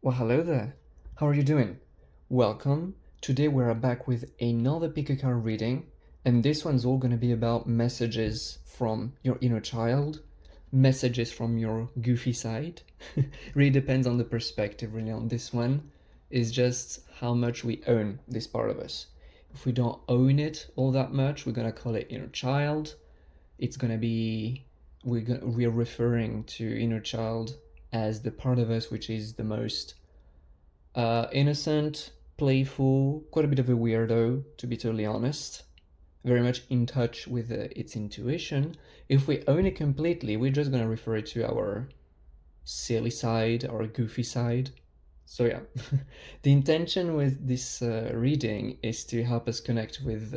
Well, hello there. How are you doing? Welcome. Today we're back with another pick a card reading, and this one's all going to be about messages from your inner child, messages from your goofy side. Really depends on the perspective, really, on this one. Is just how much we own this part of us. If we don't own it all that much, we're going to call it inner child. It's going to be, we're referring to inner child as the part of us which is the most innocent, playful, quite a bit of a weirdo, to be totally honest. Very much in touch with its intuition. If we own it completely, we're just gonna refer it to our silly side, our goofy side. So yeah, the intention with this reading is to help us connect with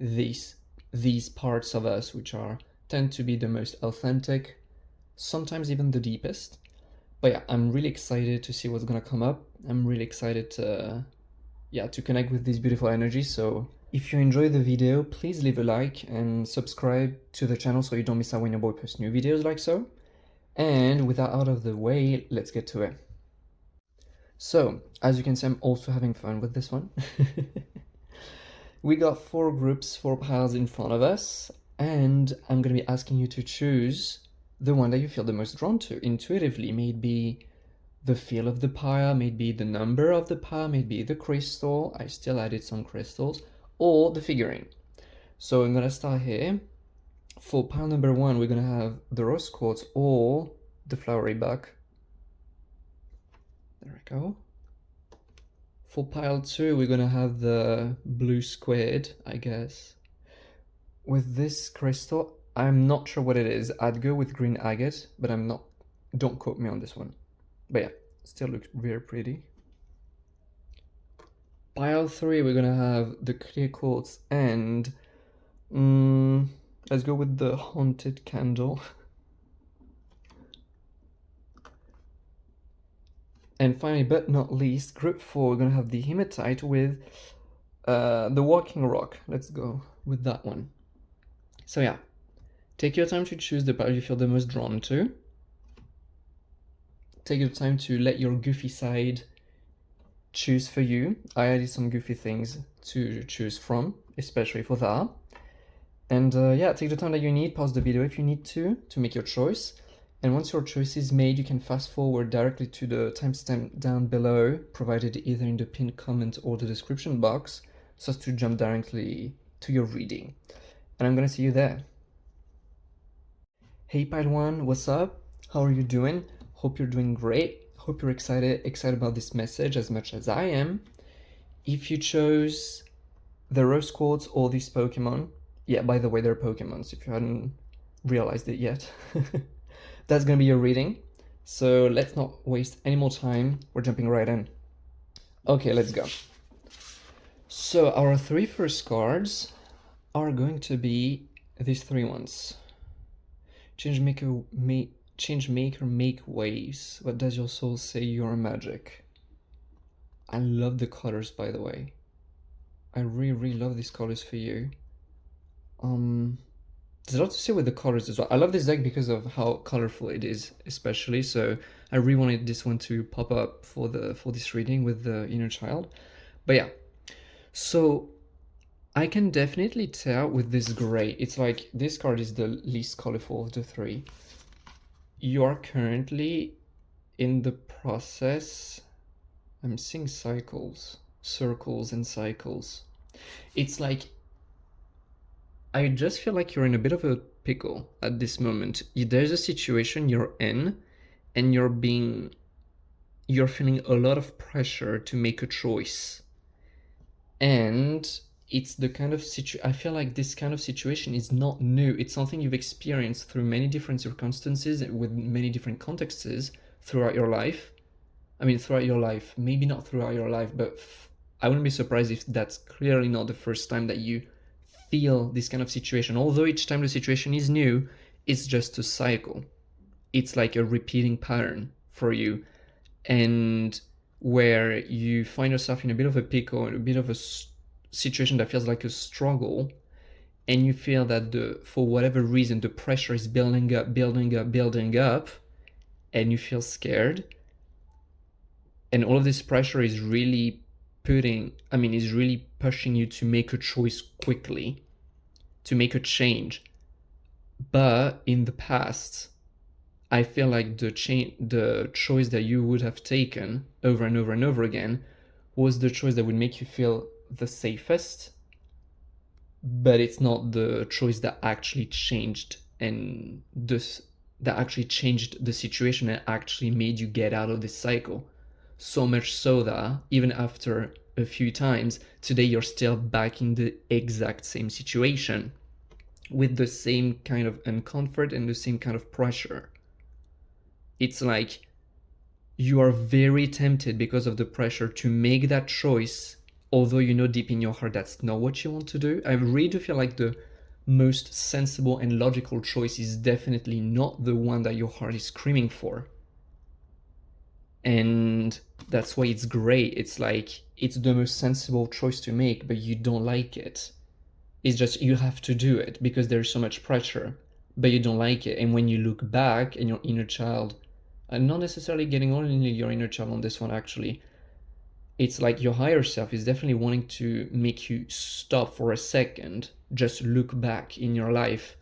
these parts of us, which are tend to be the most authentic, sometimes even the deepest. But yeah, I'm really excited to see what's gonna come up. I'm really excited to connect with this beautiful energy. So if you enjoy the video, please leave a like and subscribe to the channel so you don't miss out when your boy posts new videos like so. And with that out of the way, let's get to it. So, as you can see, I'm also having fun with this one. We got 4 piles in front of us, and I'm gonna be asking you to choose the one that you feel the most drawn to intuitively. Maybe the feel of the pile, maybe the number of the pile, maybe the crystal. I still added some crystals, or the figurine. So I'm gonna start here. For pile number 1, we're gonna have the rose quartz or the flowery buck. There we go. For pile 2, we're gonna have the blue squid, I guess. With this crystal, I'm not sure what it is. I'd go with green agate, but I'm not. Don't quote me on this one. But yeah, still looks very pretty. Pile 3, we're gonna have the clear quartz and let's go with the haunted candle. And finally, but not least, group 4, we're gonna have the hematite with the walking rock. Let's go with that one. So yeah, take your time to choose the pile you feel the most drawn to. Take your time to let your goofy side choose for you. I added some goofy things to choose from, especially for that. And yeah, take the time that you need, pause the video if you need to make your choice. And once your choice is made, you can fast forward directly to the timestamp down below, provided either in the pinned comment or the description box, so as to jump directly to your reading. And I'm gonna see you there. Hey Pile 1, what's up? How are you doing? Hope you're doing great. Hope you're excited about this message as much as I am. If you chose the rose quartz or this Pokemon, yeah, by the way, they're Pokemons if you hadn't realized it yet. That's gonna be your reading. So let's not waste any more time. We're jumping right in. Okay, let's go. So our 3 first cards are going to be these 3 ones. Change maker, make waves. What does your soul say? You're magic. I love the colors, by the way. I really love these colors for you. There's a lot to say with the colors as well. I love this deck because of how colorful it is, especially. So I really wanted this one to pop up for this reading with the inner child. But yeah, so I can definitely tell with this gray. It's like this card is the least colorful of the 3. You are currently in the process. I'm seeing cycles, circles and cycles. It's like I just feel like you're in a bit of a pickle at this moment. There's a situation you're in and you're feeling a lot of pressure to make a choice. And it's the kind of I feel like this kind of situation is not new. It's something you've experienced through many different circumstances with many different contexts throughout your life. I mean, throughout your life, maybe not throughout your life, but I wouldn't be surprised if that's clearly not the first time that you feel this kind of situation. Although each time the situation is new, it's just a cycle. It's like a repeating pattern for you, and where you find yourself in a bit of a pickle, a bit of a situation that feels like a struggle, and you feel that for whatever reason the pressure is building up, and you feel scared. And all of this pressure is really is really pushing you to make a choice quickly, to make a change. But in the past, I feel like the choice that you would have taken over and over and over again was the choice that would make you feel the safest, but it's not the choice that actually changed that actually changed the situation and actually made you get out of this cycle. So much so that even after a few times, today you're still back in the exact same situation with the same kind of uncomfort and the same kind of pressure. It's like you are very tempted because of the pressure to make that choice, although you know deep in your heart that's not what you want to do. I really do feel like the most sensible and logical choice is definitely not the one that your heart is screaming for. And that's why it's great. It's like it's the most sensible choice to make, but you don't like it. It's just you have to do it because there's so much pressure, but you don't like it. And when you look back and your inner child, and not necessarily getting only your inner child on this one actually, it's like your higher self is definitely wanting to make you stop for a second, just look back in your life.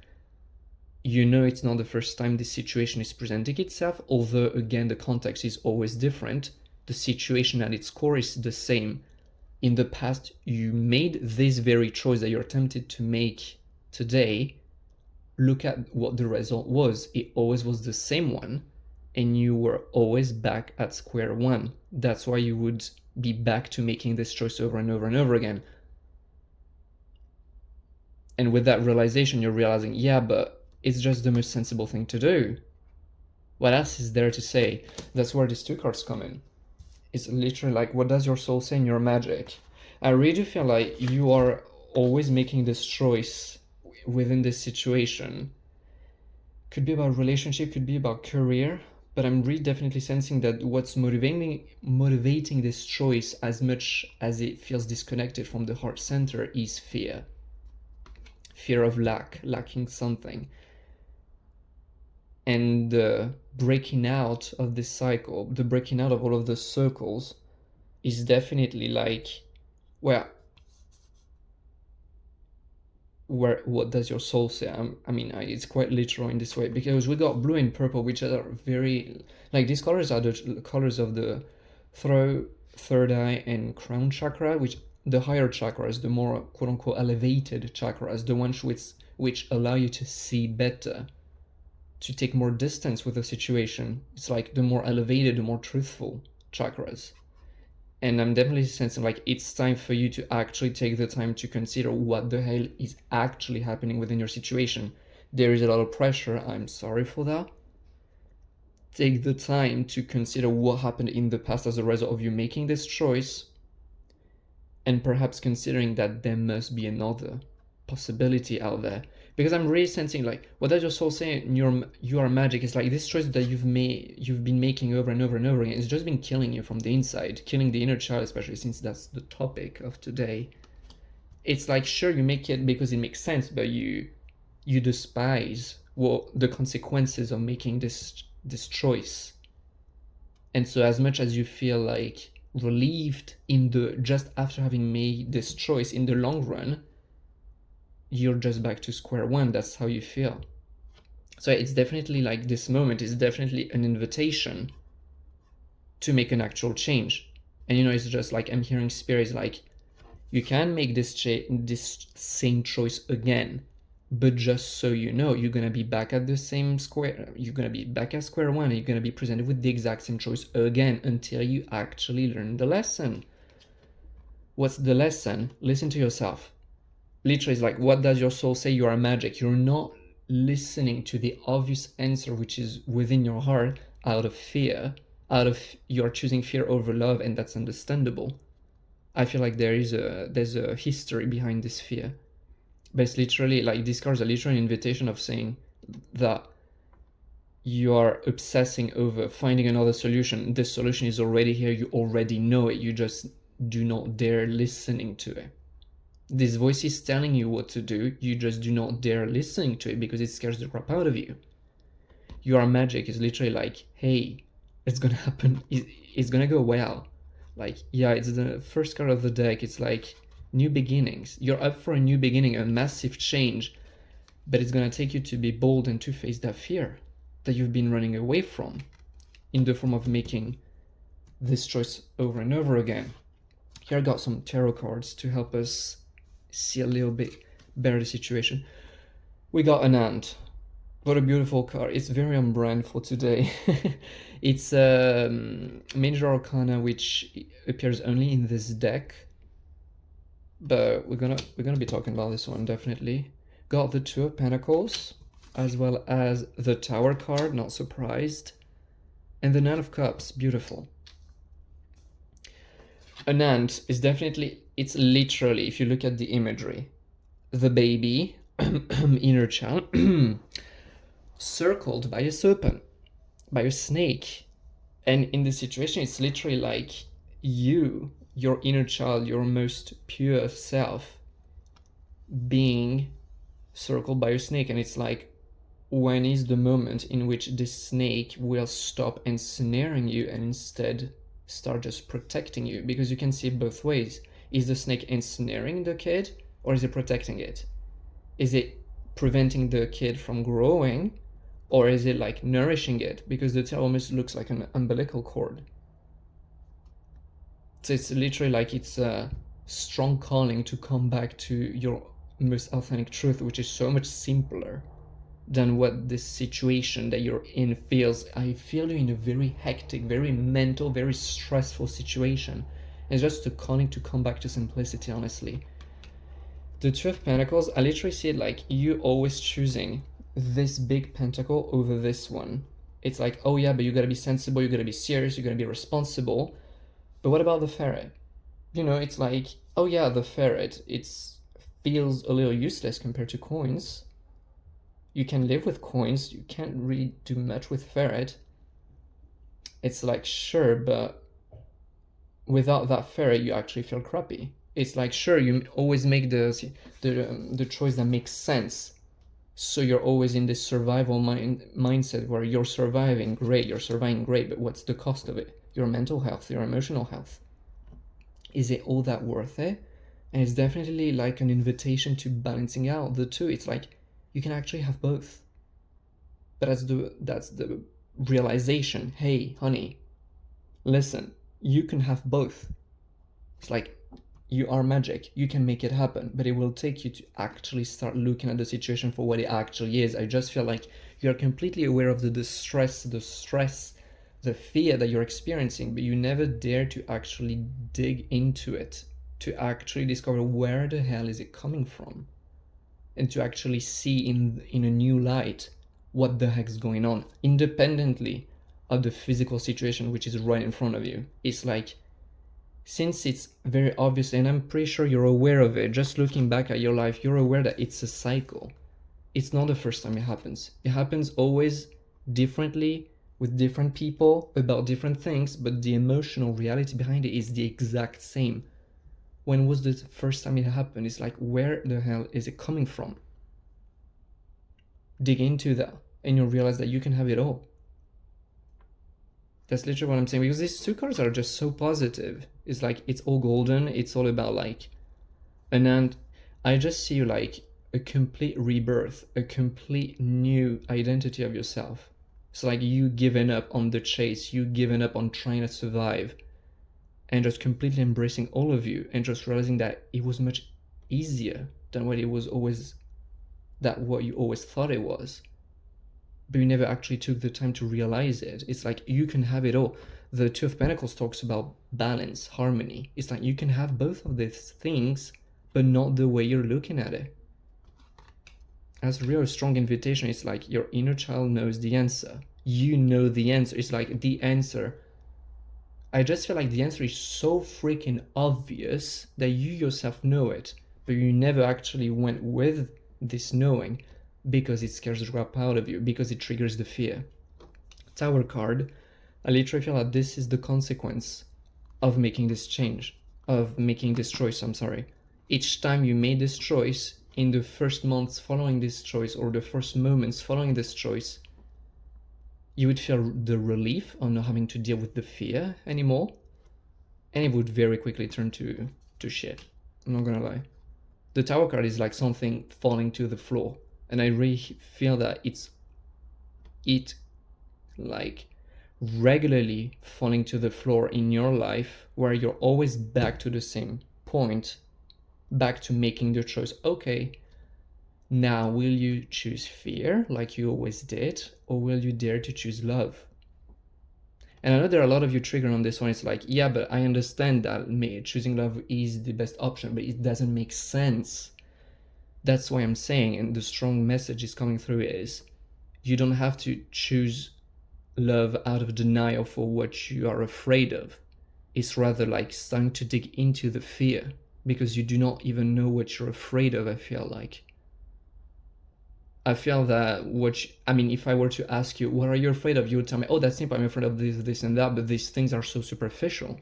You know it's not the first time this situation is presenting itself, although again the context is always different. The situation at its core is the same. In the past, you made this very choice that you're tempted to make today. Look at what the result was. It always was the same one, and you were always back at square one. That's why you would be back to making this choice over and over and over again. And with that realization, you're realizing, yeah, but it's just the most sensible thing to do. What else is there to say? That's where these two cards come in. It's literally like, what does your soul say in your magic? I really feel like you are always making this choice within this situation. Could be about relationship, could be about career, but I'm really definitely sensing that what's motivating this choice as much as it feels disconnected from the heart center is fear. Fear of lacking something. And the breaking out of this cycle, the breaking out of all of the circles is definitely like, well, what does your soul say? It's quite literal in this way, because we got blue and purple, which are very, like, these colors are the colors of the throat, third eye, and crown chakra, which the higher chakras, the more quote-unquote elevated chakras, the ones which allow you to see better, to take more distance with the situation. It's like the more elevated, the more truthful chakras. And I'm definitely sensing like it's time for you to actually take the time to consider what the hell is actually happening within your situation. There is a lot of pressure, I'm sorry for that. Take the time to consider what happened in the past as a result of you making this choice, and perhaps considering that there must be another possibility out there. Because I'm really sensing like, what does your soul say? You are magic. It's like this choice that you've been making over and over and over again. It's just been killing you from the inside, killing the inner child, especially since that's the topic of today. It's like, sure, you make it because it makes sense, but you despise the consequences of making this choice. And so as much as you feel like relieved just after having made this choice, in the long run, you're just back to square one. That's how you feel. So it's definitely like this moment is definitely an invitation to make an actual change. And it's just like I'm hearing spirits like, you can make this same choice again, but just so you know, you're gonna be back at the same square. You're gonna be back at square one, and you're gonna be presented with the exact same choice again until you actually learn the lesson. What's the lesson? Listen to yourself. Literally, it's like, what does your soul say? You are magic. You're not listening to the obvious answer, which is within your heart, out of fear. You're choosing fear over love, and that's understandable. I feel like there's a history behind this fear. But it's literally like these cards are literally an invitation of saying that you are obsessing over finding another solution. This solution is already here. You already know it. You just do not dare listening to it. This voice is telling you what to do. You just do not dare listening to it because it scares the crap out of you. Your magic is literally like, hey, it's gonna happen. It's gonna go well. Like, yeah, it's the first card of the deck. It's like new beginnings. You're up for a new beginning, a massive change, but it's gonna take you to be bold and to face that fear that you've been running away from in the form of making this choice over and over again. Here I got some tarot cards to help us see a little bit better the situation. We got an ant. What a beautiful card. It's very on brand for today. It's a Major Arcana which appears only in this deck, but we're gonna be talking about this one definitely. Got the Two of Pentacles, as well as the Tower card, not surprised, and the Nine of Cups, beautiful. An ant is definitely, it's literally, if you look at the imagery, the baby, inner child, circled by a serpent, by a snake. And in this situation, it's literally like you, your inner child, your most pure self, being circled by a snake. And it's like, when is the moment in which this snake will stop ensnaring you and instead start just protecting you? Because you can see it both ways. Is the snake ensnaring the kid, or is it protecting it? Is it preventing the kid from growing, or is it like nourishing it? Because the tail almost looks like an umbilical cord. So it's literally like it's a strong calling to come back to your most authentic truth, which is so much simpler than what this situation that you're in feels. I feel you in a very hectic, very mental, very stressful situation. It's just a calling to come back to simplicity, honestly. The Two of Pentacles, I literally see it like you always choosing this big pentacle over this one. It's like, oh yeah, but you gotta be sensible, you gotta be serious, you gotta be responsible. But what about the ferret? You know, it's like, oh yeah, the ferret, it feels a little useless compared to coins. You can live with coins, you can't really do much with ferret. It's like, sure, but without that ferret, you actually feel crappy. It's like, sure, you always make the choice that makes sense. So you're always in this survival mindset where you're surviving great, but what's the cost of it? Your mental health, your emotional health. Is it all that worth it? And it's definitely like an invitation to balancing out the two. It's like, you can actually have both. But that's the realization. Hey, honey, listen, you can have both. It's like, you are magic, you can make it happen, but it will take you to actually start looking at the situation for what it actually is. I just feel like you're completely aware of the distress, the fear that you're experiencing, but you never dare to actually dig into it, to actually discover where the hell is it coming from, and to actually see in a new light what the heck's going on, independently of the physical situation which is right in front of you. It's like, since it's very obvious, and I'm pretty sure you're aware of it, just looking back at your life, you're aware that it's a cycle. It's not the first time it happens. It happens always differently, with different people, about different things, but the emotional reality behind it is the exact same. When was the first time it happened? It's like, where the hell is it coming from? Dig into that, and you'll realize that you can have it all. That's literally what I'm saying, because these two cards are just so positive. It's like, it's all golden, it's all about like, and I just see you like a complete rebirth, a complete new identity of yourself. It's like you giving up on the chase, you giving up on trying to survive, and just completely embracing all of you, and just realizing that it was much easier than what it was always, what you always thought it was. But you never actually took the time to realize it. It's like, you can have it all. The Two of Pentacles talks about balance, harmony. It's like, you can have both of these things, but not the way you're looking at it. That's a real strong invitation. It's like your inner child knows the answer. You know the answer. It's like the answer. I just feel like the answer is so freaking obvious that you yourself know it, but you never actually went with this knowing, because it scares the crap out of you, because it triggers the fear. Tower card, I literally feel that this is the consequence of making this change, of making this choice, I'm sorry. Each time you made this choice, in the first months following this choice, or the first moments following this choice, you would feel the relief of not having to deal with the fear anymore, and it would very quickly turn to shit. I'm not gonna lie. The Tower card is like something falling to the floor, and I really feel that it like regularly falling to the floor in your life, where you're always back to the same point, back to making the choice. Okay, now will you choose fear like you always did, or will you dare to choose love? And I know there are a lot of you triggered on this one. It's like, yeah, but I understand that choosing love is the best option, but it doesn't make sense. That's why I'm saying, and the strong message is coming through, is you don't have to choose love out of denial for what you are afraid of. It's rather like starting to dig into the fear, because you do not even know what you're afraid of. I feel that if I were to ask you, what are you afraid of? You would tell me, oh, that's simple. I'm afraid of this, this, and that, but these things are so superficial.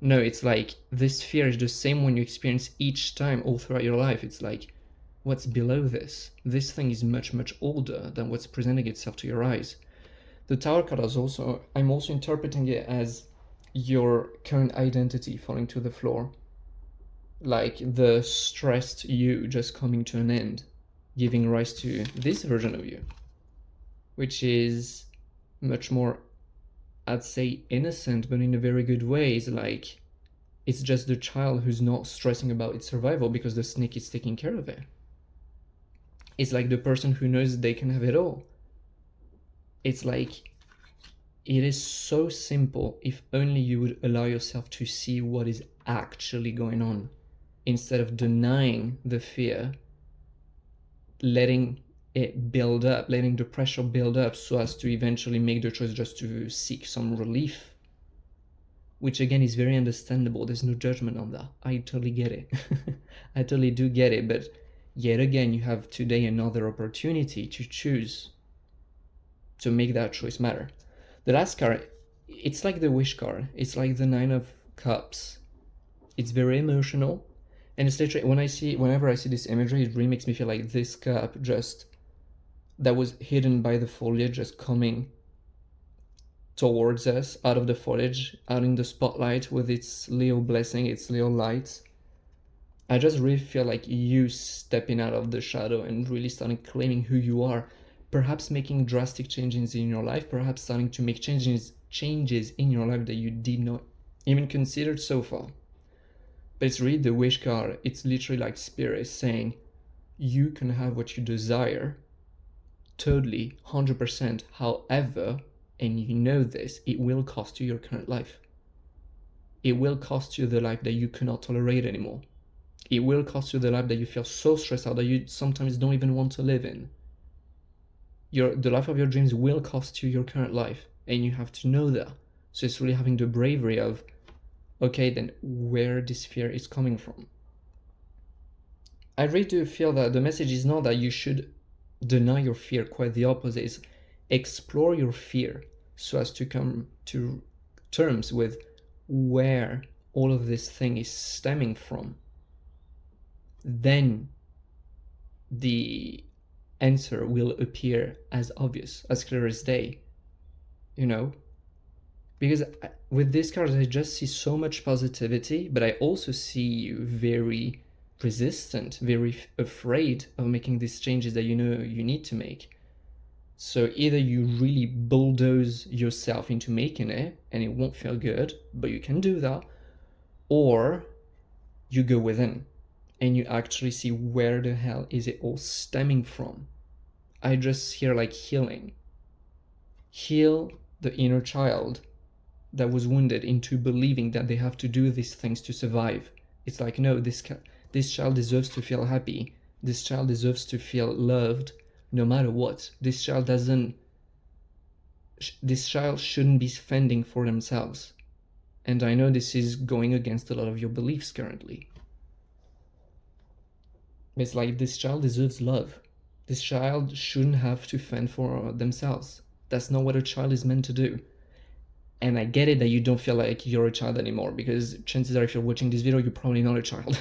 No, it's like this fear is the same one you experience each time all throughout your life. It's like, what's below this? This thing is much, much older than what's presenting itself to your eyes. The Tower card is also, I'm also interpreting it as your current identity falling to the floor. Like the stressed you just coming to an end, giving rise to this version of you, which is much more, I'd say, innocent, but in a very good way. It's like, it's just the child who's not stressing about its survival because the snake is taking care of it. It's like the person who knows they can have it all. It's like, it is so simple if only you would allow yourself to see what is actually going on, instead of denying the fear, letting it build up, letting the pressure build up so as to eventually make the choice just to seek some relief, which again is very understandable. There's no judgment on that. I totally get it. I totally do get it. But yet again, you have today another opportunity to choose, to make that choice matter. The last card, it's like the wish card. It's like the Nine of Cups. It's very emotional. And it's literally, whenever I see this imagery, it really makes me feel like this cup that was hidden by the foliage, just coming towards us out of the foliage, out in the spotlight with its Leo blessing, its Leo light. I just really feel like you stepping out of the shadow and really starting claiming who you are, perhaps making drastic changes in your life, perhaps starting to make changes in your life that you did not even consider so far. But it's really the wish card. It's literally like spirit saying, you can have what you desire, totally, 100%. However, and you know this, it will cost you your current life. It will cost you the life that you cannot tolerate anymore. It will cost you the life that you feel so stressed out that you sometimes don't even want to live in. The life of your dreams will cost you your current life, and you have to know that. So it's really having the bravery of, okay, then where this fear is coming from. I really do feel that the message is not that you should deny your fear, quite the opposite. Is explore your fear so as to come to terms with where all of this thing is stemming from. Then the answer will appear as obvious, as clear as day, because with these cards I just see so much positivity, but I also see you very resistant, very afraid of making these changes that you know you need to make. So either you really bulldoze yourself into making it, and it won't feel good, but you can do that, or you go within and you actually see where the hell is it all stemming from. I just hear like healing. Heal the inner child that was wounded into believing that they have to do these things to survive. It's like, no, this child deserves to feel happy. This child deserves to feel loved no matter what. This child shouldn't be fending for themselves. And I know this is going against a lot of your beliefs currently. It's like, this child deserves love. This child shouldn't have to fend for themselves. That's not what a child is meant to do. And I get it that you don't feel like you're a child anymore, because chances are if you're watching this video, you're probably not a child.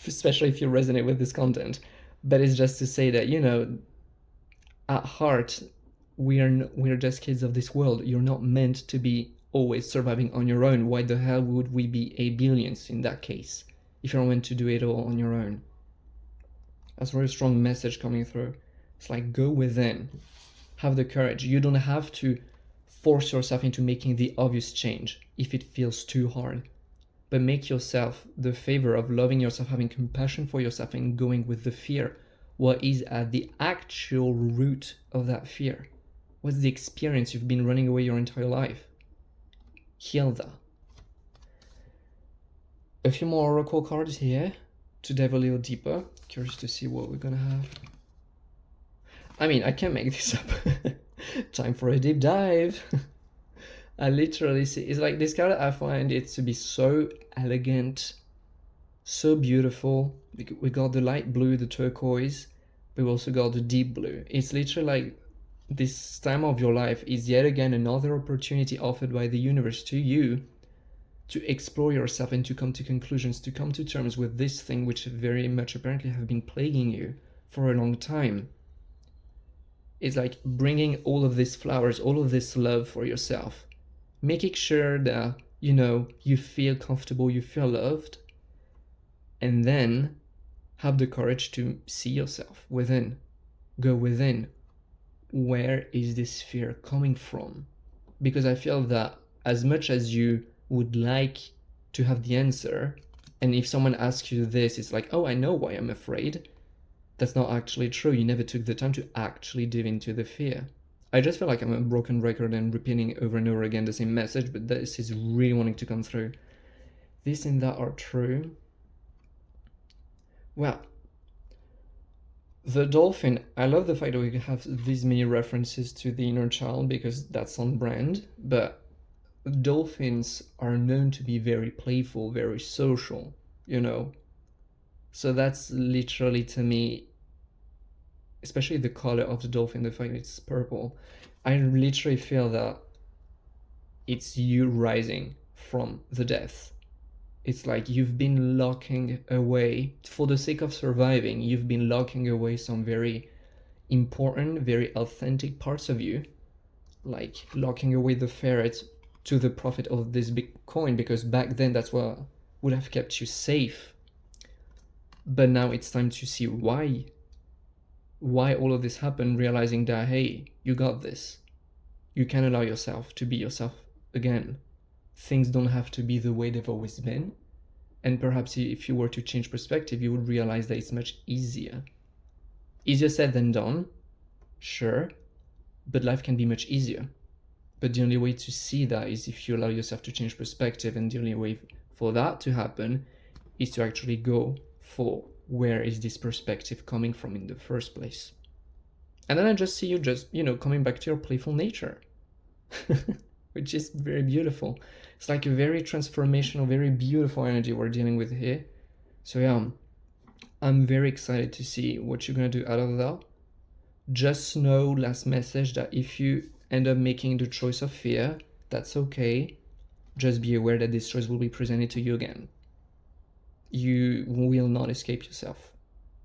Especially if you resonate with this content. But it's just to say that, at heart, we're just kids of this world. You're not meant to be always surviving on your own. Why the hell would we be a billions in that case if you're meant to do it all on your own? That's a very strong message coming through. It's like, go within, have the courage. You don't have to force yourself into making the obvious change if it feels too hard, but make yourself the favor of loving yourself, having compassion for yourself, and going with the fear. What is at the actual root of that fear? What's the experience you've been running away your entire life? Heal that. A few more oracle cards here to dive a little deeper. Curious to see what we're gonna have. I mean, I can't make this up. Time for a deep dive. I literally see, it's like this card, I find it to be so elegant, so beautiful. We got the light blue, the turquoise, but we also got the deep blue. It's literally like this time of your life is yet again another opportunity offered by the universe to you to explore yourself and to come to conclusions, to come to terms with this thing which very much apparently have been plaguing you for a long time. It's like bringing all of these flowers, all of this love for yourself, making sure that, you know, you feel comfortable, you feel loved, and then have the courage to see yourself within, go within. Where is this fear coming from? Because I feel that as much as you would like to have the answer, and if someone asks you this, it's like, oh, I know why I'm afraid. That's not actually true. You never took the time to actually dive into the fear. I just feel like I'm a broken record and repeating over and over again the same message, but this is really wanting to come through. This and that are true. Well, the dolphin, I love the fact that we have these many references to the inner child because that's on brand, but dolphins are known to be very playful, very social, you know? So that's literally, to me, especially the color of the dolphin, the fact it's purple, I literally feel that it's you rising from the death. It's like you've been locking away, for the sake of surviving, you've been locking away some very important, very authentic parts of you, like locking away the ferret to the profit of this big coin, because back then that's what would have kept you safe. But now it's time to see why all of this happened, realizing that, hey, you got this. You can allow yourself to be yourself again. Things don't have to be the way they've always been. And perhaps if you were to change perspective, you would realize that it's much easier. Easier said than done, sure, but life can be much easier. But the only way to see that is if you allow yourself to change perspective, and the only way for that to happen is to actually go for where is this perspective coming from in the first place. And then I just see you just, you know, coming back to your playful nature, which is very beautiful. It's like a very transformational, very beautiful energy we're dealing with here. So yeah, I'm very excited to see what you're going to do out of that. Just know, last message, that if you end up making the choice of fear, that's okay. Just be aware that this choice will be presented to you again. You will not escape yourself.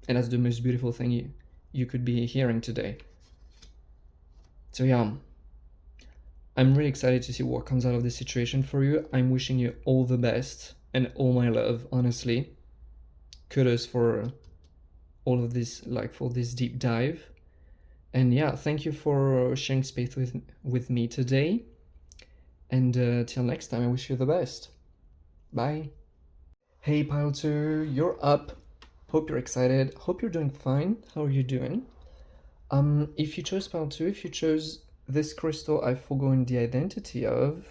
And that's the most beautiful thing you could be hearing today. So yeah, I'm really excited to see what comes out of this situation for you. I'm wishing you all the best and all my love, honestly. Kudos for all of this, like for this deep dive. And yeah, thank you for sharing space with me today. And till next time, I wish you the best. Bye. Hey Pile 2, you're up. Hope you're excited. Hope you're doing fine. How are you doing? If you chose Pile 2, if you chose this crystal I've forgotten the identity of,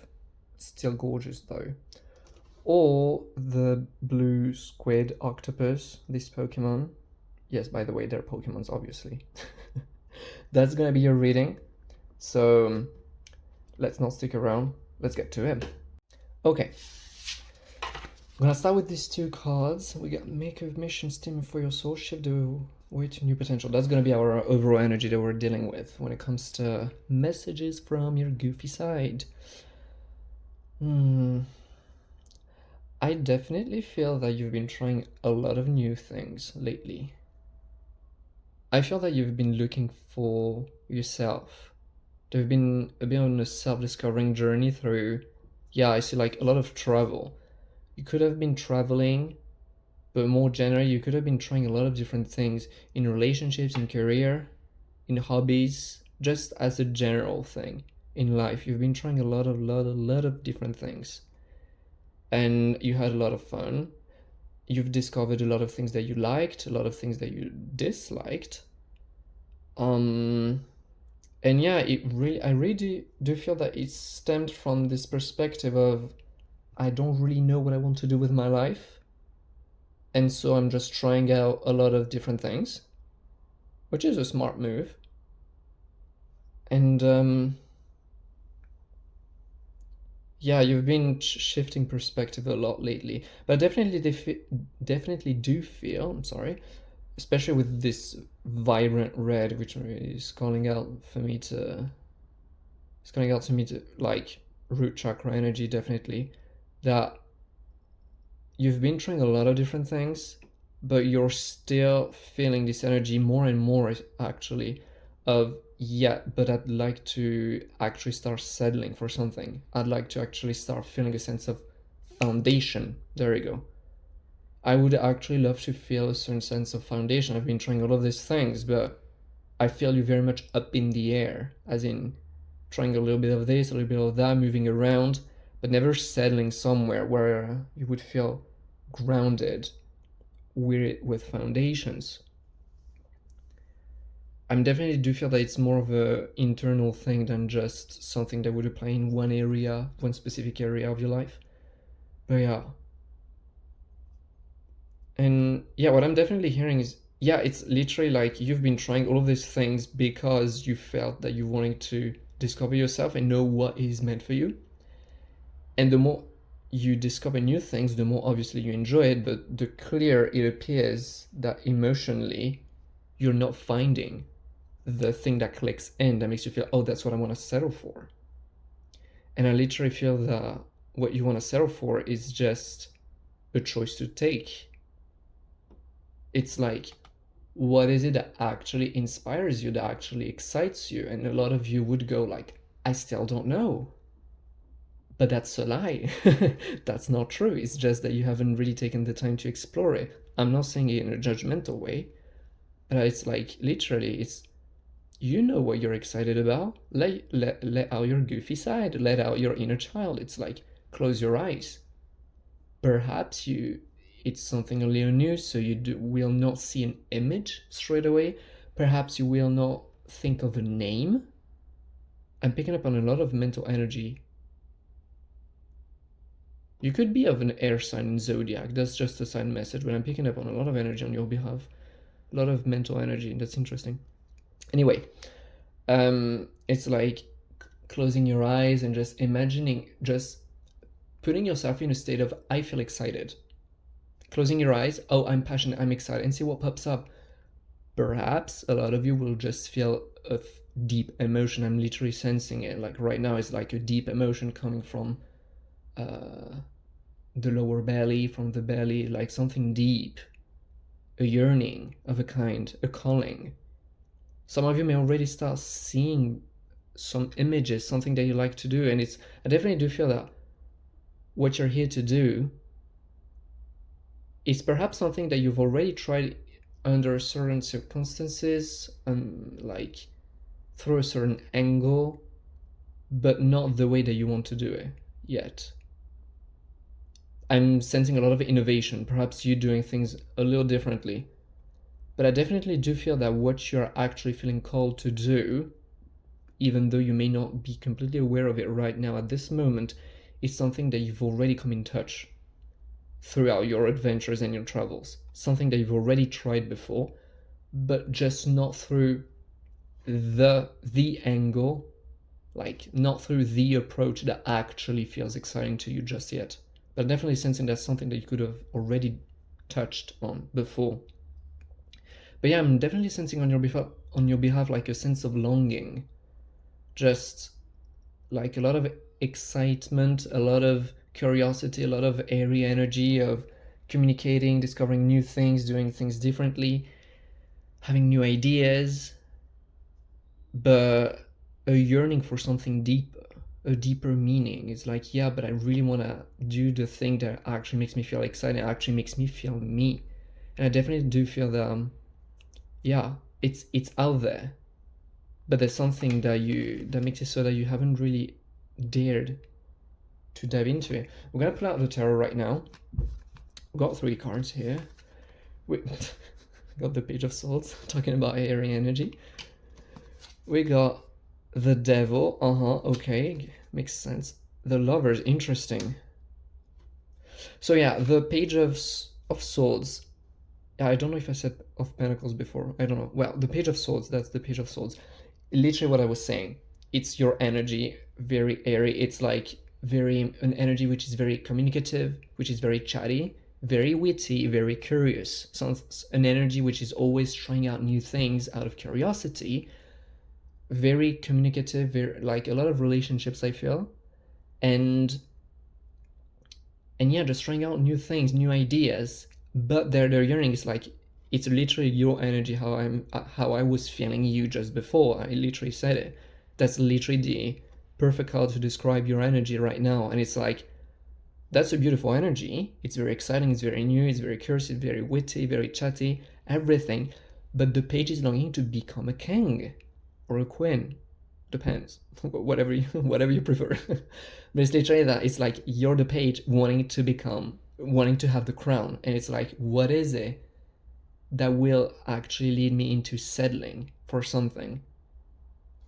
still gorgeous though, or the blue squid octopus, this Pokemon. Yes, by the way, they're Pokemons, obviously. That's gonna be your reading. So let's not stick around. Let's get to it. Okay. I'm gonna start with these two cards. We got Make a Mission Statement for Your Soul, Shift the Way to New Potential. That's gonna be our overall energy that we're dealing with when it comes to messages from your goofy side. I definitely feel that you've been trying a lot of new things lately. I feel that you've been looking for yourself they've been a bit on a self-discovering journey through, yeah, I see like a lot of travel. You could have been traveling, but more generally, you could have been trying a lot of different things in relationships, in career, in hobbies, just as a general thing in life. You've been trying a lot of different things, and you had a lot of fun. You've discovered a lot of things that you liked, a lot of things that you disliked. And yeah, I really do feel that it stemmed from this perspective of I don't really know what I want to do with my life, and so I'm just trying out a lot of different things, which is a smart move. And yeah, you've been shifting perspective a lot lately, but definitely do feel, I'm sorry, especially with this vibrant red, which is calling out for me to, it's calling out to me to like root chakra energy, definitely, that you've been trying a lot of different things, but you're still feeling this energy more and more actually of, yeah, but I'd like to actually start settling for something. I'd like to actually start feeling a sense of foundation. There you go. I would actually love to feel a certain sense of foundation. I've been trying all of these things, but I feel you very much up in the air, as in trying a little bit of this, a little bit of that, moving around, but never settling somewhere where you would feel grounded with foundations. I definitely do feel that it's more of a internal thing than just something that would apply in one area, one specific area of your life. But yeah. And yeah, what I'm definitely hearing is, yeah, it's literally like you've been trying all of these things because you felt that you wanted to discover yourself and know what is meant for you. And the more you discover new things, the more obviously you enjoy it, but the clearer it appears that emotionally you're not finding the thing that clicks in that makes you feel, oh, that's what I want to settle for. And I literally feel that what you want to settle for is just a choice to take. It's like, what is it that actually inspires you, that actually excites you? And a lot of you would go like, I still don't know. But that's a lie. That's not true. It's just that you haven't really taken the time to explore it. I'm not saying it in a judgmental way, but it's like literally, it's, you know what you're excited about. Let out your goofy side, let out your inner child. It's like, close your eyes. Perhaps it's something a little new, so will not see an image straight away. Perhaps you will not think of a name. I'm picking up on a lot of mental energy. You could be of an air sign in zodiac. That's just a side message, but I'm picking up on a lot of energy on your behalf. A lot of mental energy. That's interesting. Anyway, it's like closing your eyes and just imagining, just putting yourself in a state of, I feel excited. Closing your eyes, oh, I'm passionate, I'm excited, and see what pops up. Perhaps a lot of you will just feel a deep emotion. I'm literally sensing it. Like right now, it's like a deep emotion coming from the lower belly, from the belly, like something deep, a yearning of a kind, a calling. Some of you may already start seeing some images, something that you like to do, and I definitely do feel that what you're here to do is perhaps something that you've already tried under certain circumstances, like through a certain angle, but not the way that you want to do it yet. I'm sensing a lot of innovation, perhaps you doing things a little differently. But I definitely do feel that what you're actually feeling called to do, even though you may not be completely aware of it right now at this moment, is something that you've already come in touch throughout your adventures and your travels. Something that you've already tried before, but just not through the angle, like not through the approach that actually feels exciting to you just yet. But definitely sensing that's something that you could have already touched on before. But yeah, I'm definitely sensing on your behalf like a sense of longing, just like a lot of excitement, a lot of curiosity, a lot of airy energy of communicating, discovering new things, doing things differently, having new ideas. But a yearning for something deeper, a deeper meaning. It's like, yeah, but I really want to do the thing that actually makes me feel excited, actually makes me feel me. And I definitely do feel that, yeah, it's out there, but there's something that makes it so that you haven't really dared to dive into it. We're gonna pull out the tarot right now. We've got 3 cards here. We got the Page of Swords, talking about airy energy. We got the Devil, okay, makes sense. The Lovers, interesting. So yeah, the Page of Swords. I don't know if I said of Pentacles before. I don't know. Well, the Page of Swords, that's the Page of Swords. Literally what I was saying. It's your energy, very airy. It's like an energy which is very communicative, which is very chatty, very witty, very curious. Sounds an energy which is always trying out new things out of curiosity. Very communicative, very, like a lot of relationships, I feel. And yeah, just trying out new things, new ideas. But their yearning is like, it's literally your energy, how I was feeling you just before. I literally said it. That's literally the perfect card to describe your energy right now. And it's like, that's a beautiful energy. It's very exciting, it's very new, it's very curious, it's very witty, very chatty, everything. But the page is longing to become a king or a queen. Depends. whatever you prefer. But it's literally that. It's like you're the page wanting to have the crown. And it's like, what is it that will actually lead me into settling for something?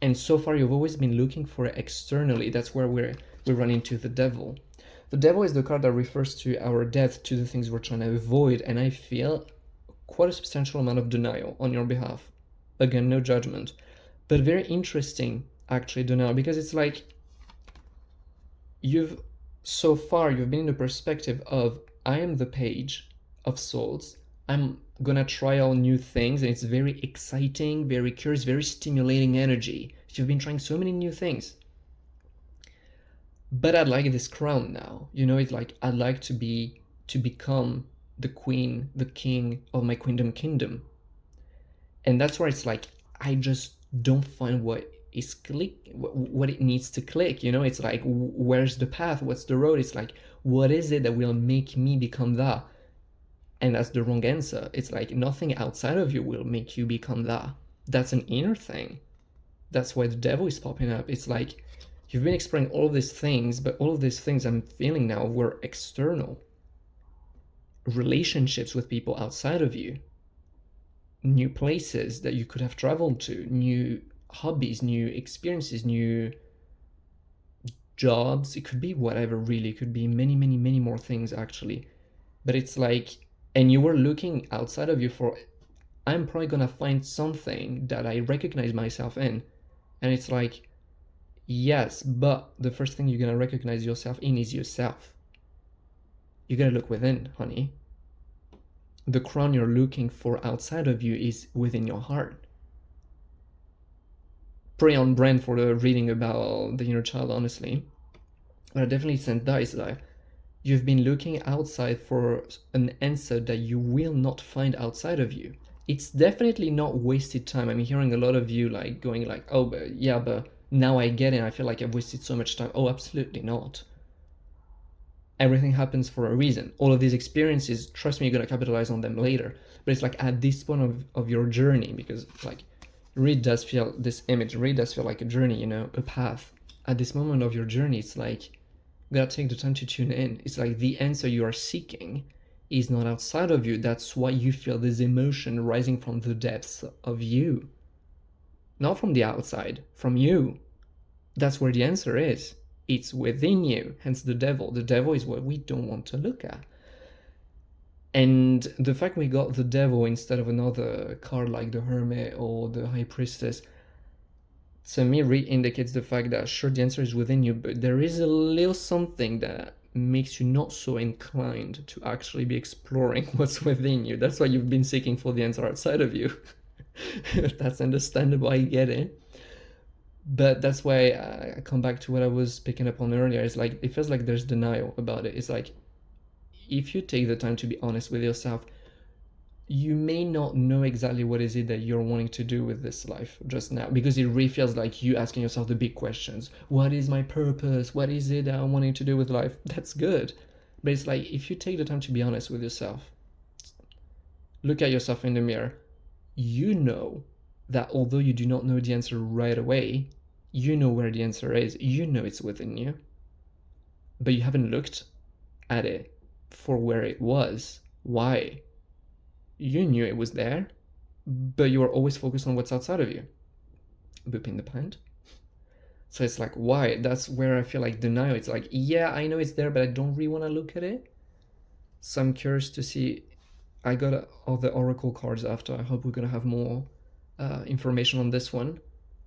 And so far you've always been looking for it externally. That's where we run into the Devil. The Devil is the card that refers to our depth, to the things we're trying to avoid, and I feel quite a substantial amount of denial on your behalf. Again, no judgment, but very interesting actually denial, because it's like so far you've been in the perspective of, I am the Page of Swords, I'm gonna try out new things, and it's very exciting, very curious, very stimulating energy. You've been trying so many new things. But I'd like this crown now. It's like, I'd like to become the queen, the king of my kingdom. And that's where it's like, I just don't find what it needs to click. It's like, where's the path? What's the road? It's like, what is it that will make me become that? And that's the wrong answer. It's like, nothing outside of you will make you become that. That's an inner thing. That's why the Devil is popping up. It's like, you've been exploring all of these things, but all of these things I'm feeling now were external. Relationships with people outside of you. New places that you could have traveled to. New hobbies, new experiences, new jobs. It could be whatever, really. It could be many, many, many more things, actually. But it's like, and you were looking outside of you for, I'm probably gonna find something that I recognize myself in. And it's like, yes, but the first thing you're gonna recognize yourself in is yourself. You gotta look within, honey. The crown you're looking for outside of you is within your heart. Pretty on brand for the reading about the inner child, honestly. But I definitely sense that is like, you've been looking outside for an answer that you will not find outside of you. It's definitely not wasted time. I'm hearing a lot of you like going like, oh, but yeah, but now I get it. I feel like I've wasted so much time. Oh, absolutely not. Everything happens for a reason. All of these experiences, trust me, you're gonna capitalize on them later. But it's like, at this point of your journey, because like, really does feel, this image really does feel like a journey, a path. At this moment of your journey, it's like, you gotta take the time to tune in. It's like, the answer you are seeking is not outside of you. That's why you feel this emotion rising from the depths of you. Not from the outside, from you. That's where the answer is. It's within you, hence the Devil. The Devil is what we don't want to look at. And the fact we got the Devil instead of another card like the Hermit or the High Priestess, to me, re-indicates the fact that sure, the answer is within you, but there is a little something that makes you not so inclined to actually be exploring what's within you. That's why you've been seeking for the answer outside of you. That's understandable, I get it. But that's why I come back to what I was picking up on earlier. It's like, it feels like there's denial about it. It's like, if you take the time to be honest with yourself, you may not know exactly what is it that you're wanting to do with this life just now, because it really feels like you asking yourself the big questions. What is my purpose? What is it that I'm wanting to do with life? That's good. But it's like, if you take the time to be honest with yourself, look at yourself in the mirror, you know that although you do not know the answer right away, you know where the answer is. You know it's within you. But you haven't looked at it for where it was. Why? You knew it was there, but you were always focused on what's outside of you. Booping the plant. So it's like, why? That's where I feel like denial. It's like, yeah, I know it's there, but I don't really want to look at it. So I'm curious to see. I got all the oracle cards after. I hope we're gonna have more information on this one,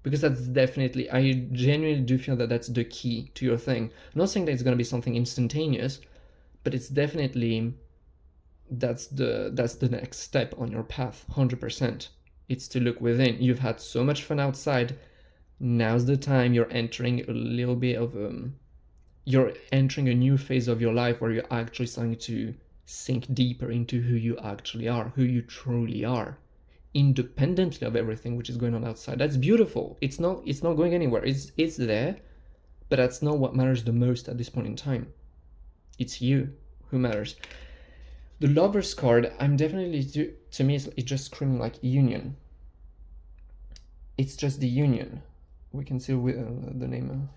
because that's definitely, I genuinely do feel that that's the key to your thing. I'm not saying that it's gonna be something instantaneous, but it's definitely, that's the next step on your path, 100%. It's to look within. You've had so much fun outside. Now's the time. You're entering a little bit of you're entering a new phase of your life where you're actually starting to sink deeper into who you actually are, who you truly are, independently of everything which is going on outside. That's beautiful. It's not going anywhere. It's there, but that's not what matters the most at this point in time. It's you who matters. The Lover's card, I'm definitely, to me, it's just screaming like union. It's just the union. We can see with the name.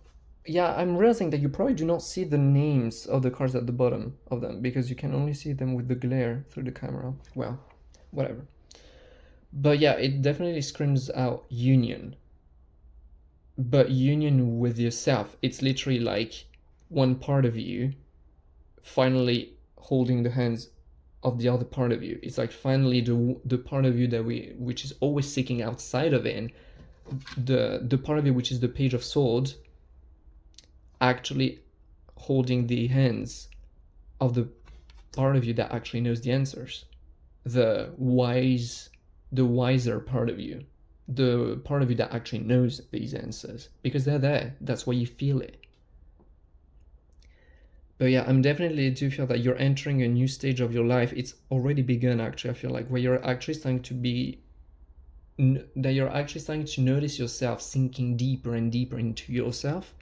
Yeah, I'm realizing that you probably do not see the names of the cards at the bottom of them, because you can only see them with the glare through the camera. Well, whatever. But yeah, it definitely screams out union. But union with yourself. It's literally like one part of you finally holding the hands of the other part of you. It's like finally the part of you that which is always seeking outside of it, and the part of you which is the Page of Swords, actually holding the hands of the part of you that actually knows the answers, the wiser part of you, the part of you that actually knows these answers, because they're there. That's why you feel it. But yeah, I'm definitely do feel that you're entering a new stage of your life. It's already begun, actually. I feel like where you're actually starting to notice yourself sinking deeper and deeper into yourself.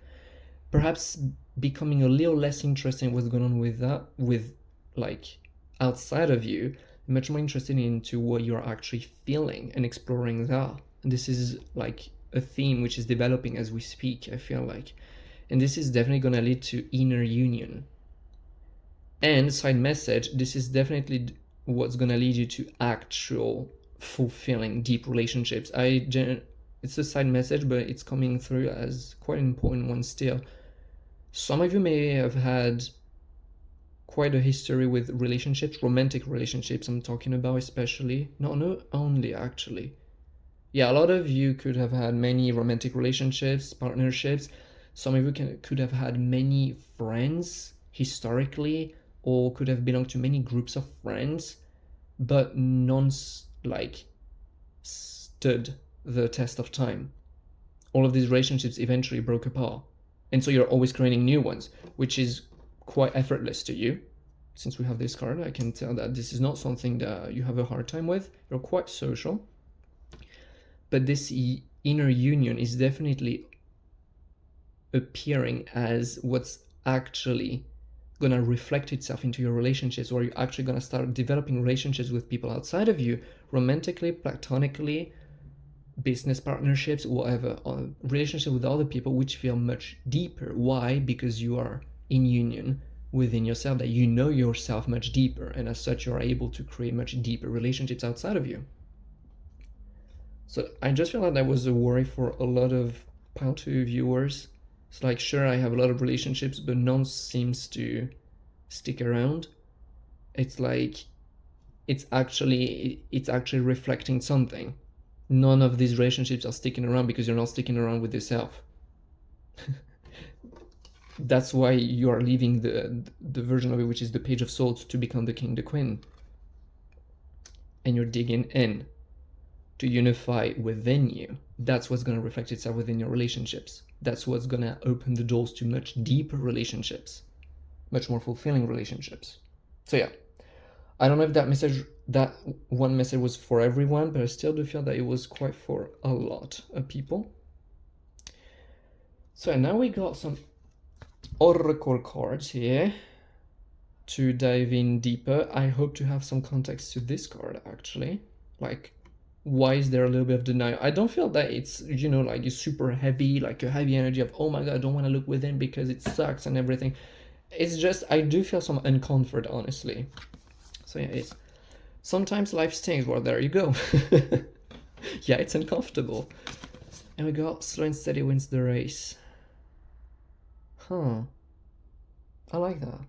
Perhaps becoming a little less interested in what's going on with like outside of you, much more interested into what you're actually feeling and exploring that. And this is like a theme which is developing as we speak, I feel like. And this is definitely going to lead to inner union. And side message, this is definitely what's going to lead you to actual fulfilling deep relationships. It's a side message, but it's coming through as quite an important one still. Some of you may have had quite a history with relationships, romantic relationships I'm talking about, especially. Not only, actually. Yeah, a lot of you could have had many romantic relationships, partnerships. Some of you could have had many friends historically, or could have belonged to many groups of friends, but none like stood the test of time. All of these relationships eventually broke apart. And so you're always creating new ones, which is quite effortless to you. Since we have this card, I can tell that this is not something that you have a hard time with. You're quite social. But this inner union is definitely appearing as what's actually going to reflect itself into your relationships, where you're actually going to start developing relationships with people outside of you, romantically, platonically, business partnerships, whatever, relationship with other people, which feel much deeper. Why? Because you are in union within yourself, that you know yourself much deeper, and as such you are able to create much deeper relationships outside of you. So I just feel like that was a worry for a lot of Pile 2 viewers. It's like, sure, I have a lot of relationships, but none seems to stick around. It's like, it's actually reflecting something. None of these relationships are sticking around because you're not sticking around with yourself. That's why you are leaving the version of it, which is the Page of Swords, to become the King, the Queen. And you're digging in to unify within you. That's what's going to reflect itself within your relationships. That's what's going to open the doors to much deeper relationships, much more fulfilling relationships. So yeah, I don't know if that message that one message was for everyone, but I still do feel that it was quite for a lot of people. So now we got some oracle cards here to dive in deeper. I hope to have some context to this card actually. Like, why is there a little bit of denial? I don't feel that it's, you know, like it's super heavy, like a heavy energy of, oh my god, I don't want to look within because it sucks and everything. It's just, I do feel some uncomfort, honestly. So yeah, it's sometimes life stings. Well, there you go. Yeah, it's uncomfortable. And we got slow and steady wins the race. Huh. I like that.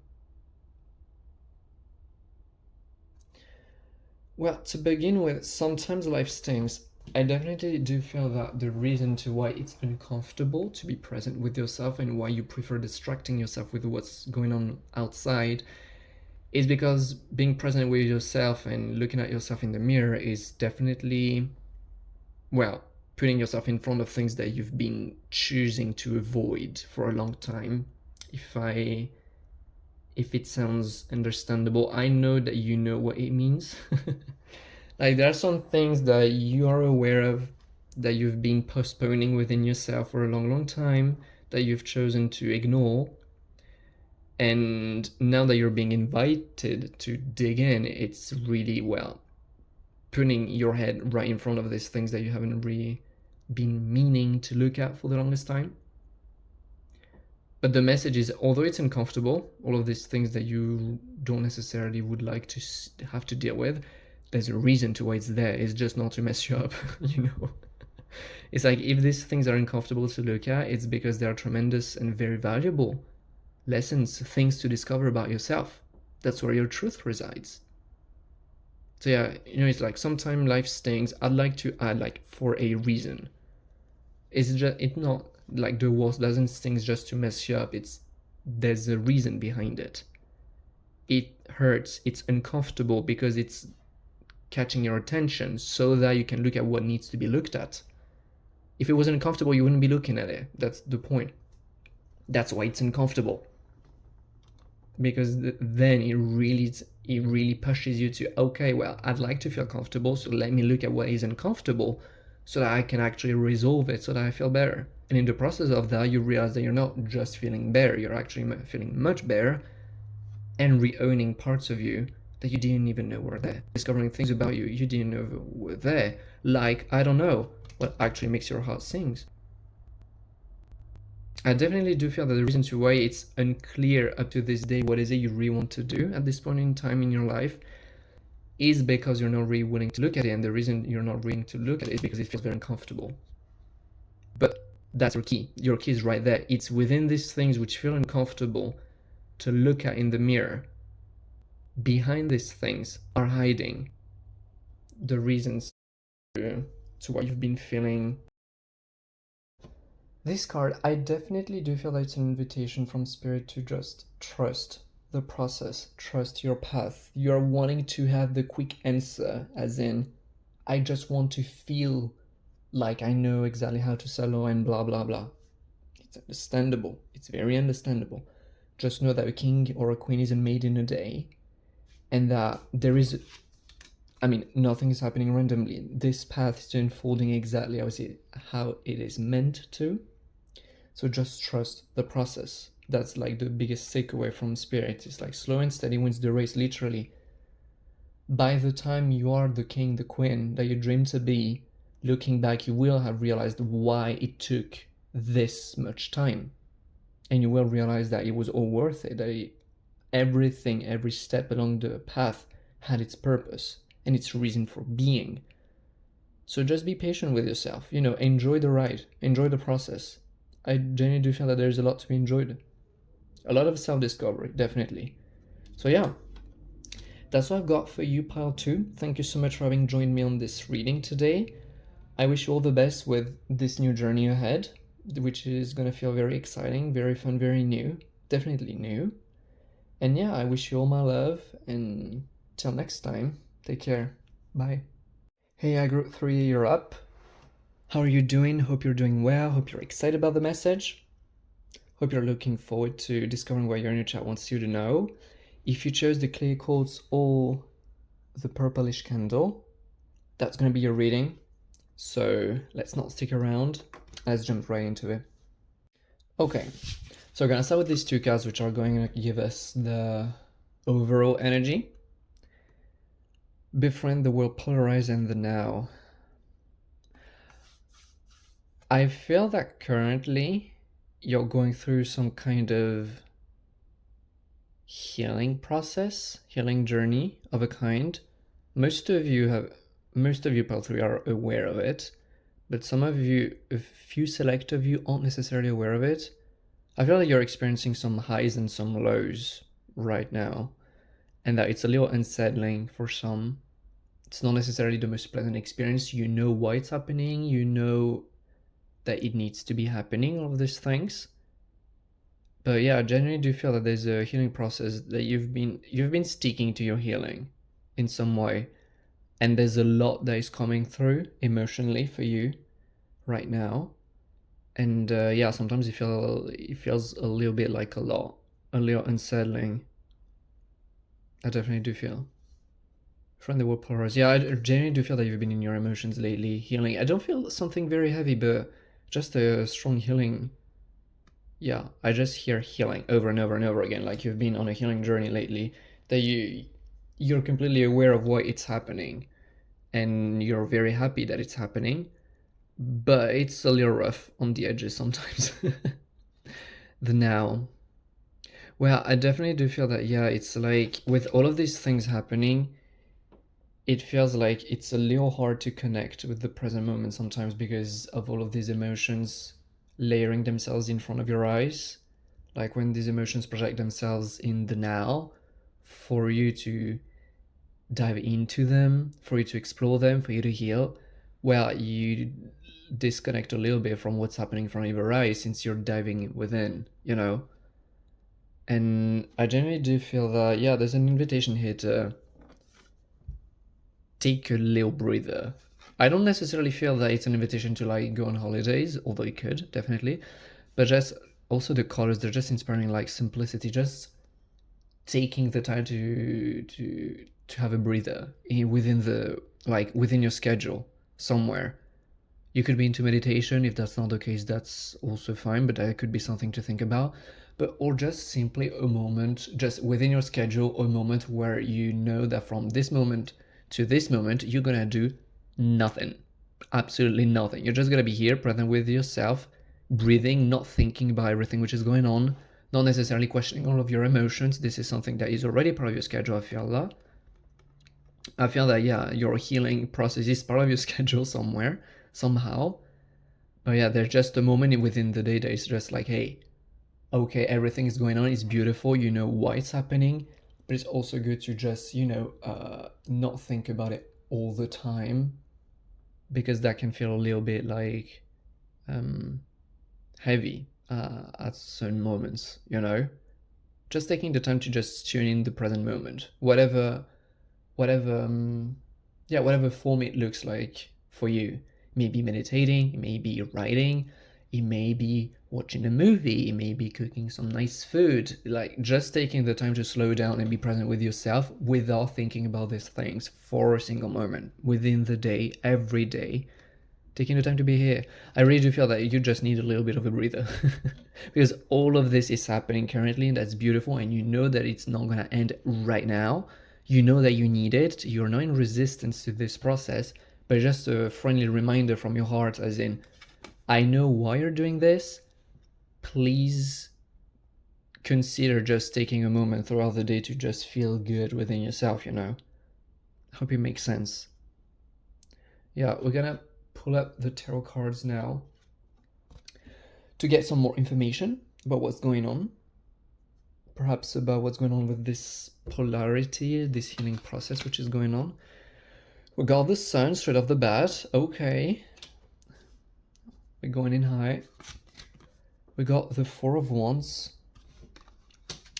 Well, to begin with, sometimes life stings. I definitely do feel that the reason to why it's uncomfortable to be present with yourself and why you prefer distracting yourself with what's going on outside is because being present with yourself and looking at yourself in the mirror is definitely, well, putting yourself in front of things that you've been choosing to avoid for a long time. If it sounds understandable, I know that you know what it means. Like, there are some things that you are aware of that you've been postponing within yourself for a long, long time, that you've chosen to ignore. And now that you're being invited to dig in, it's really, well, putting your head right in front of these things that you haven't really been meaning to look at for the longest time. But the message is, although it's uncomfortable, all of these things that you don't necessarily would like to have to deal with, there's a reason to why it's there. It's just not to mess you up, you know? It's like, if these things are uncomfortable to look at, it's because they are tremendous and very valuable lessons, things to discover about yourself. That's where your truth resides. So yeah, you know, it's like sometimes life stings. I'd like to add, like, for a reason. It's not like the wasp doesn't sting just to mess you up. There's a reason behind it. It hurts, it's uncomfortable because it's catching your attention so that you can look at what needs to be looked at. If it wasn't uncomfortable, you wouldn't be looking at it. That's the point. That's why it's uncomfortable. Because then it really pushes you to, okay, well, I'd like to feel comfortable, so let me look at what is uncomfortable so that I can actually resolve it, so that I feel better. And in the process of that, you realize that you're not just feeling better, you're actually feeling much better, and re-owning parts of you that you didn't even know were there. Discovering things about you you didn't know were there. Like, I don't know, what actually makes your heart sing. I definitely do feel that the reason to why it's unclear up to this day what is it you really want to do at this point in time in your life is because you're not really willing to look at it, and the reason you're not willing to look at it is because it feels very uncomfortable. But that's your key. Your key is right there. It's within these things which feel uncomfortable to look at in the mirror. Behind these things are hiding the reasons to what you've been feeling. This card, I definitely do feel that it's an invitation from Spirit to just trust the process, trust your path. You're wanting to have the quick answer, as in, I just want to feel like I know exactly how to solo and blah blah blah. It's understandable. It's very understandable. Just know that a king or a queen isn't made in a day, and that there is, I mean, nothing is happening randomly. This path is unfolding exactly how it is meant to. So just trust the process. That's like the biggest takeaway from Spirit. It's like slow and steady wins the race, literally. By the time you are the king, the queen that you dream to be, looking back, you will have realized why it took this much time. And you will realize that it was all worth it, that everything, every step along the path had its purpose and its reason for being. So just be patient with yourself, you know, enjoy the ride, enjoy the process. I genuinely do feel that there's a lot to be enjoyed. A lot of self-discovery, definitely. So yeah, that's what I've got for you, Pile 2. Thank you so much for having joined me on this reading today. I wish you all the best with this new journey ahead, which is going to feel very exciting, very fun, very new. Definitely new. And yeah, I wish you all my love, and till next time, take care. Bye. Hey, I Group 3, you're up. How are you doing? Hope you're doing well. Hope you're excited about the message. Hope you're looking forward to discovering what your inner child wants you to know. If you chose the clear quotes or the purplish candle. That's going to be your reading. So let's not stick around. Let's jump right into it. Okay, so we're going to start with these two cards, which are going to give us the overall energy. Befriend the world, polarize, and the now. I feel that currently you're going through some kind of healing process, healing journey of a kind. Most of you probably are aware of it, but some of you, a few select of you, aren't necessarily aware of it. I feel like you're experiencing some highs and some lows right now, and that it's a little unsettling for some. It's not necessarily the most pleasant experience. You know why it's happening, you know that it needs to be happening, all of these things. But yeah, I genuinely do feel that there's a healing process that you've been sticking to your healing in some way. And there's a lot that is coming through emotionally for you right now. And yeah, sometimes it feels a little bit like a lot, a little unsettling. I definitely do feel. From the word polarized. Yeah, I genuinely do feel that you've been in your emotions lately, healing. I don't feel something very heavy, but just a strong healing. Yeah, I just hear healing over and over and over again, like you've been on a healing journey lately, that you're completely aware of why it's happening, and you're very happy that it's happening, but it's a little rough on the edges sometimes. The now. Well, I definitely do feel that, yeah, it's like with all of these things happening, it feels like it's a little hard to connect with the present moment sometimes because of all of these emotions layering themselves in front of your eyes. Like when these emotions project themselves in the now, for you to dive into them, for you to explore them, for you to heal, well, you disconnect a little bit from what's happening in front of your eyes since you're diving within, you know? And I genuinely do feel that, yeah, there's an invitation here to take a little breather. I don't necessarily feel that it's an invitation to like go on holidays, although it could, definitely. But just also the colors, they're just inspiring like simplicity, just taking the time to have a breather within your schedule somewhere. You could be into meditation. If that's not the case, that's also fine, but that could be something to think about. But or just simply a moment, just within your schedule, a moment where you know that from this moment to this moment, you're gonna do nothing. Absolutely nothing. You're just gonna be here, present with yourself, breathing, not thinking about everything which is going on, not necessarily questioning all of your emotions. This is something that is already part of your schedule, I feel that. I feel that, yeah, your healing process is part of your schedule somewhere, somehow. But yeah, there's just a moment within the day that is just like, hey, okay, everything is going on, it's beautiful, you know why it's happening, but it's also good to just, not think about it all the time, because that can feel a little bit like heavy at certain moments, you know? Just taking the time to just tune in the present moment, whatever form it looks like for you. It may be meditating, it may be writing, it may be watching a movie, it may be cooking some nice food. Like just taking the time to slow down and be present with yourself without thinking about these things for a single moment within the day, every day. Taking the time to be here. I really do feel that you just need a little bit of a breather because all of this is happening currently, and that's beautiful, and you know that it's not gonna end right now. You know that you need it. You're not in resistance to this process, but just a friendly reminder from your heart, as in, I know why you're doing this. Please consider just taking a moment throughout the day to just feel good within yourself, you know? Hope it makes sense. Yeah, we're gonna pull up the tarot cards now to get some more information about what's going on. Perhaps about what's going on with this polarity, this healing process which is going on. We got the Sun straight off the bat. Okay. We're going in high. We got the Four of Wands.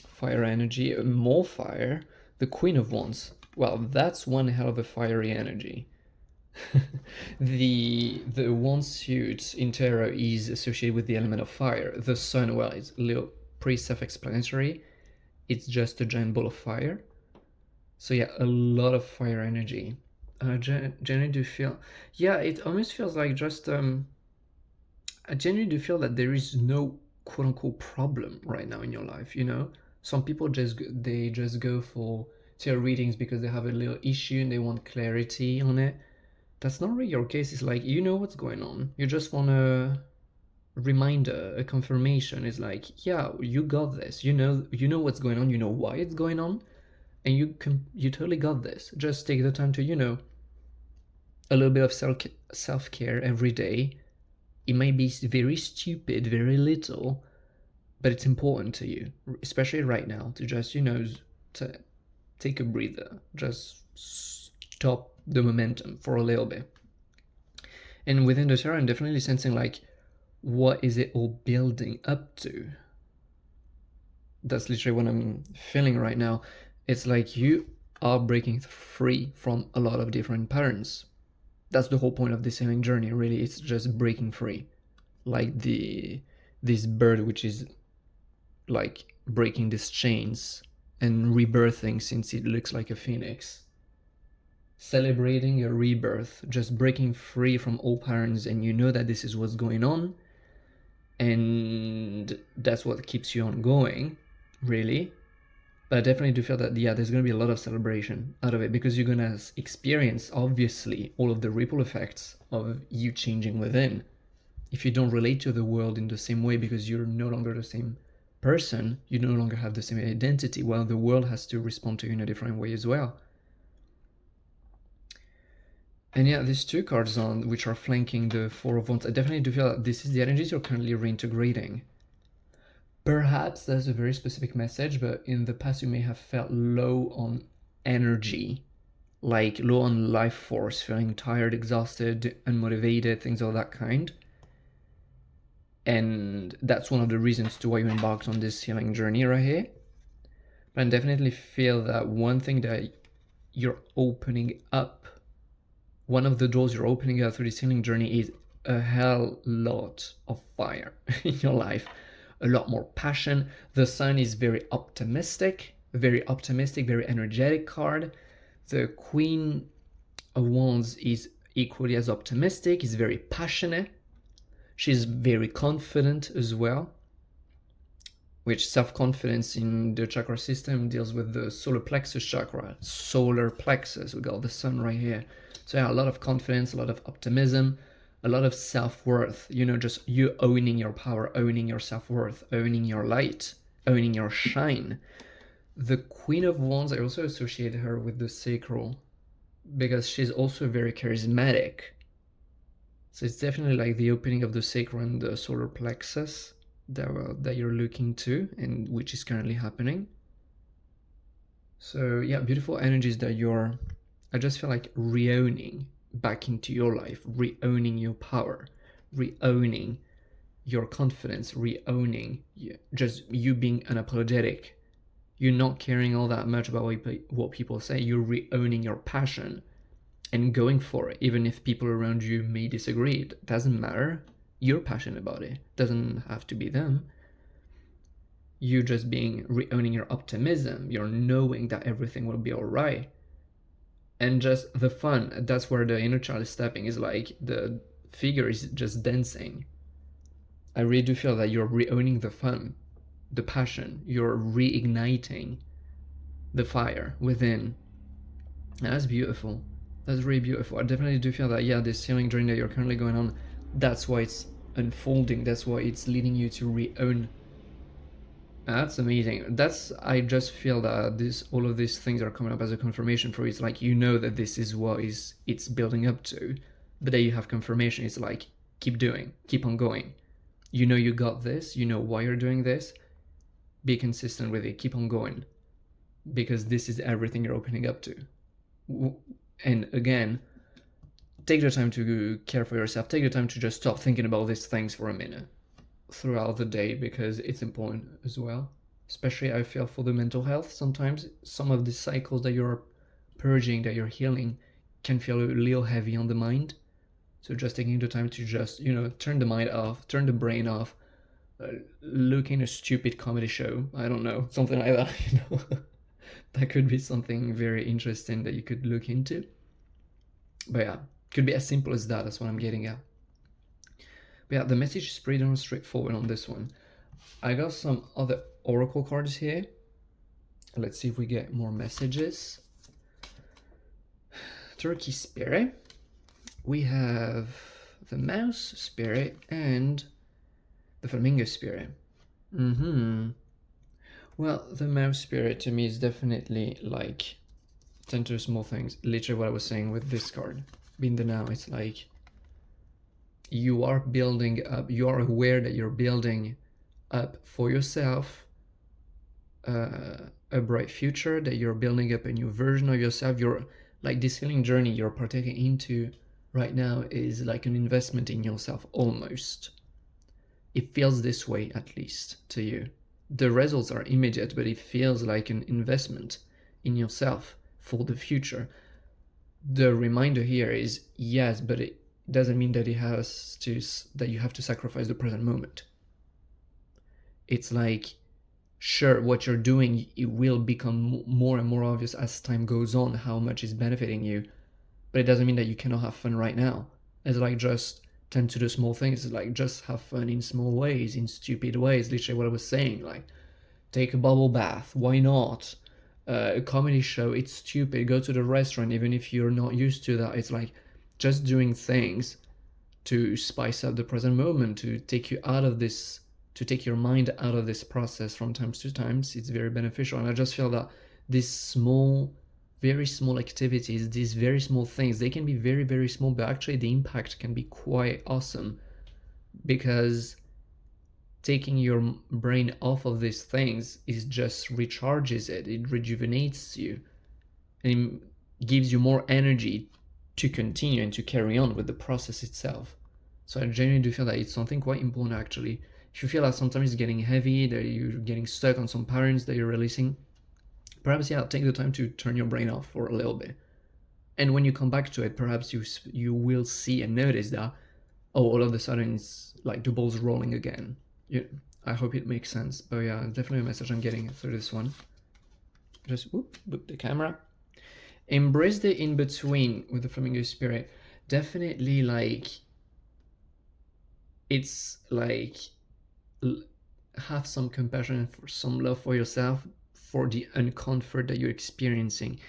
Fire energy. More fire. The Queen of Wands. Well, that's one hell of a fiery energy. The wand suit in tarot is associated with the element of fire. The Sun, well, it's a little pretty self-explanatory. It's just a giant ball of fire. So yeah, a lot of fire energy. Genuinely do feel, yeah, it almost feels like just I genuinely do feel that there is no quote unquote problem right now in your life. You know, some people they just go for tarot readings because they have a little issue and they want clarity on it. That's not really your case. It's like you know what's going on. You just want a reminder, a confirmation. It's like, yeah, you got this. You know what's going on. You know why it's going on, and you totally got this. Just take the time to a little bit of self care every day. It might be very stupid, very little, but it's important to you, especially right now, to just to take a breather, just stop the momentum for a little bit. And within the tarot, I'm definitely sensing like, what is it all building up to? That's literally what I'm feeling right now. It's like you are breaking free from a lot of different patterns. That's the whole point of this healing journey, really. It's just breaking free. Like this bird which is like breaking these chains and rebirthing since it looks like a phoenix. Celebrating a rebirth, just breaking free from all patterns, and you know that this is what's going on, and that's what keeps you on going, really. But I definitely do feel that, yeah, there's going to be a lot of celebration out of it, because you're going to experience, obviously, all of the ripple effects of you changing within. If you don't relate to the world in the same way because you're no longer the same person, you no longer have the same identity, well, the world has to respond to you in a different way as well. And yeah, these two cards on which are flanking the Four of Wands, I definitely do feel that this is the energies you're currently reintegrating. Perhaps that's a very specific message, but in the past you may have felt low on energy, like low on life force, feeling tired, exhausted, unmotivated, things of that kind. And that's one of the reasons to why you embarked on this healing journey right here. But I definitely feel that one thing that you're opening up, one of the doors you're opening up through this healing journey, is a hell lot of fire in your life, a lot more passion. The Sun is very optimistic, very energetic card. The Queen of Wands is equally as optimistic, is very passionate. She's very confident as well, which self-confidence in the chakra system deals with the solar plexus chakra. Solar plexus, we got the Sun right here. So yeah, a lot of confidence, a lot of optimism, a lot of self-worth, just you owning your power, owning your self-worth, owning your light, owning your shine. The Queen of Wands, I also associate her with the sacral because she's also very charismatic. So it's definitely like the opening of the sacral and the solar plexus that you're looking to, and which is currently happening. So yeah, beautiful energies that I just feel like re-owning back into your life, re-owning your power, re-owning your confidence, re-owning just you being unapologetic. You're not caring all that much about what people say. You're re-owning your passion and going for it, even if people around you may disagree. It doesn't matter. You're passionate about it. It doesn't have to be them. You just being re-owning your optimism. You're knowing that everything will be all right. And just the fun, that's where the inner child is stepping, is like the figure is just dancing. I really do feel that you're re-owning the fun, the passion. You're reigniting the fire within. And that's beautiful. That's really beautiful. I definitely do feel that, yeah, this healing journey that you're currently going on, that's why it's unfolding. That's why it's leading you to re-own. That's amazing. I just feel that all of these things are coming up as a confirmation for you. It's like, that this is what it's building up to, but then you have confirmation. It's like, keep doing, keep on going. You got this. You know why you're doing this. Be consistent with it. Keep on going, because this is everything you're opening up to. And again, take the time to care for yourself. Take the time to just stop thinking about these things for a minute throughout the day, because it's important as well. Especially I feel for the mental health, sometimes some of the cycles that you're purging, that you're healing, can feel a little heavy on the mind. So just taking the time to just turn the mind off, turn the brain off, look in a stupid comedy show, I don't know, something like that. That could be something very interesting that you could look into. But yeah, could be as simple as that. That's what I'm getting at. But yeah, the message is pretty darn straightforward on this one. I got some other oracle cards here. Let's see if we get more messages. Turkey Spirit. We have the Mouse Spirit and the Flamingo Spirit. Well, the Mouse Spirit to me is definitely like tend to small things. Literally what I was saying with this card. Being the Now, it's like you are building up, you are aware that you're building up for yourself a bright future, that you're building up a new version of yourself. You're like this healing journey you're partaking into right now is like an investment in yourself almost. It feels this way, at least to you. The results are immediate, but it feels like an investment in yourself for the future. The reminder here is yes, but it doesn't mean that that you have to sacrifice the present moment. It's like, sure, what you're doing, it will become more and more obvious as time goes on how much is benefiting you, but it doesn't mean that you cannot have fun right now. It's like just tend to do small things. It's like just have fun in small ways, in stupid ways. Literally what I was saying, like take a bubble bath, why not? A comedy show, it's stupid. Go to the restaurant, even if you're not used to that. It's like just doing things to spice up the present moment, to take you out of this, to take your mind out of this process from times to times. It's very beneficial. And I just feel that these small, very small activities, these very small things, they can be very, very small, but actually the impact can be quite awesome, because taking your brain off of these things is just recharges it, it rejuvenates you, and it gives you more energy to continue and to carry on with the process itself. So I genuinely do feel that it's something quite important actually. If you feel that sometimes it's getting heavy, that you're getting stuck on some patterns that you're releasing, perhaps take the time to turn your brain off for a little bit. And when you come back to it, perhaps you will see and notice that, oh, all of a sudden it's like the ball's rolling again. I hope it makes sense. But yeah, definitely a message I'm getting through this one. Just boop the camera. Embrace the in-between with the Flamingo Spirit. Definitely like, it's like have some compassion for some love for yourself, for the uncomfort that you're experiencing.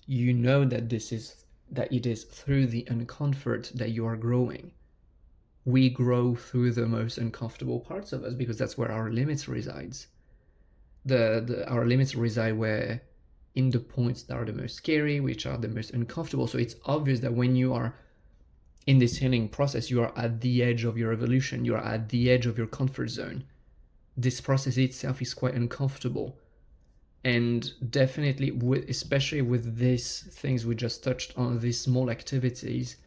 You know that it is through the uncomfort that you are growing. We grow through the most uncomfortable parts of us, because that's where our limits resides. Our limits reside where in the points that are the most scary, which are the most uncomfortable. So it's obvious that when you are in this healing process, you are at the edge of your evolution, you are at the edge of your comfort zone. This process itself is quite uncomfortable. And definitely, especially with these things we just touched on, these small activities,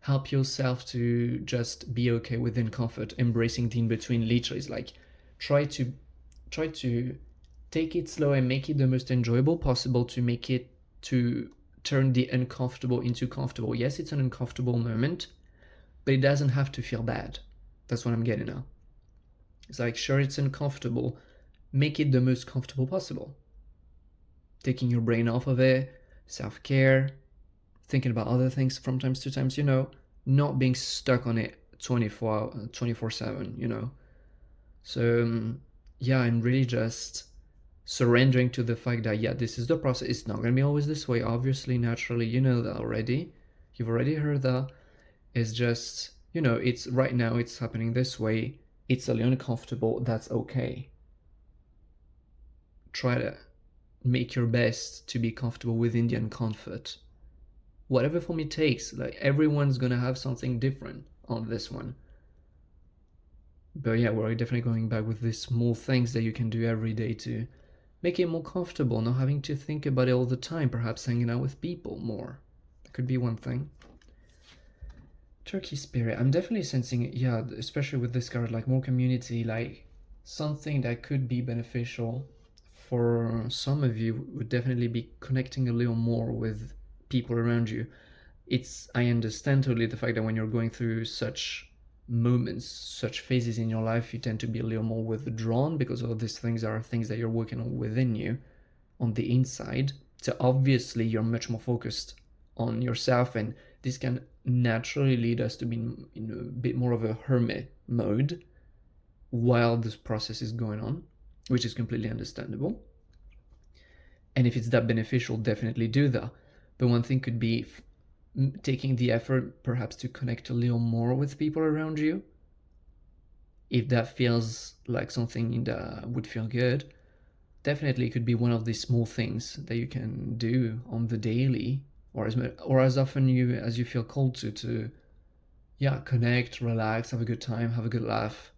help yourself to just be okay with discomfort, embracing the in-between. Literally, is like try to take it slow and make it the most enjoyable possible, to turn the uncomfortable into comfortable. Yes, it's an uncomfortable moment, but it doesn't have to feel bad. That's what I'm getting at. It's like, sure, it's uncomfortable, make it the most comfortable possible. Taking your brain off of it, self-care, thinking about other things from times to times, not being stuck on it 24/7, So yeah, and really just surrendering to the fact that, yeah, this is the process. It's not going to be always this way, obviously, naturally, you know that already. You've already heard that. It's just, it's right now, it's happening this way. It's a little uncomfortable. That's okay. Try to make your best to be comfortable within the uncomfort. Whatever form it takes, like everyone's gonna have something different on this one. But yeah, we're definitely going back with these small things that you can do every day to make it more comfortable, not having to think about it all the time, perhaps hanging out with people more. That could be one thing. Turkey Spirit, I'm definitely sensing, yeah, especially with this card, like more community, like something that could be beneficial for some of you would definitely be connecting a little more with people around you. I understand totally the fact that when you're going through such moments, such phases in your life, you tend to be a little more withdrawn, because all these things are things that you're working on within you. on the inside. So obviously you're much more focused on yourself, and this can naturally lead us to be in a bit more of a hermit mode while this process is going on, which is completely understandable. And if it's that beneficial, definitely do that. But one thing could be taking the effort perhaps to connect a little more with people around you. If that feels like something that would feel good, definitely could be one of these small things that you can do on the daily, or as often as you feel called to connect, relax, have a good time, have a good laugh,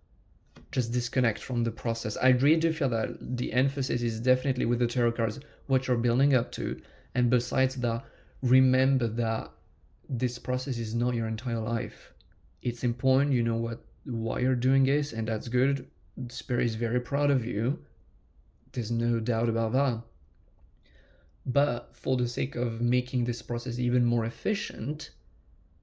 just disconnect from the process. I really do feel that the emphasis is definitely with the tarot cards what you're building up to, and besides that, remember that this process is not your entire life. It's important, you know why you're doing this, and that's good. The spirit is very proud of you. There's no doubt about that. But for the sake of making this process even more efficient,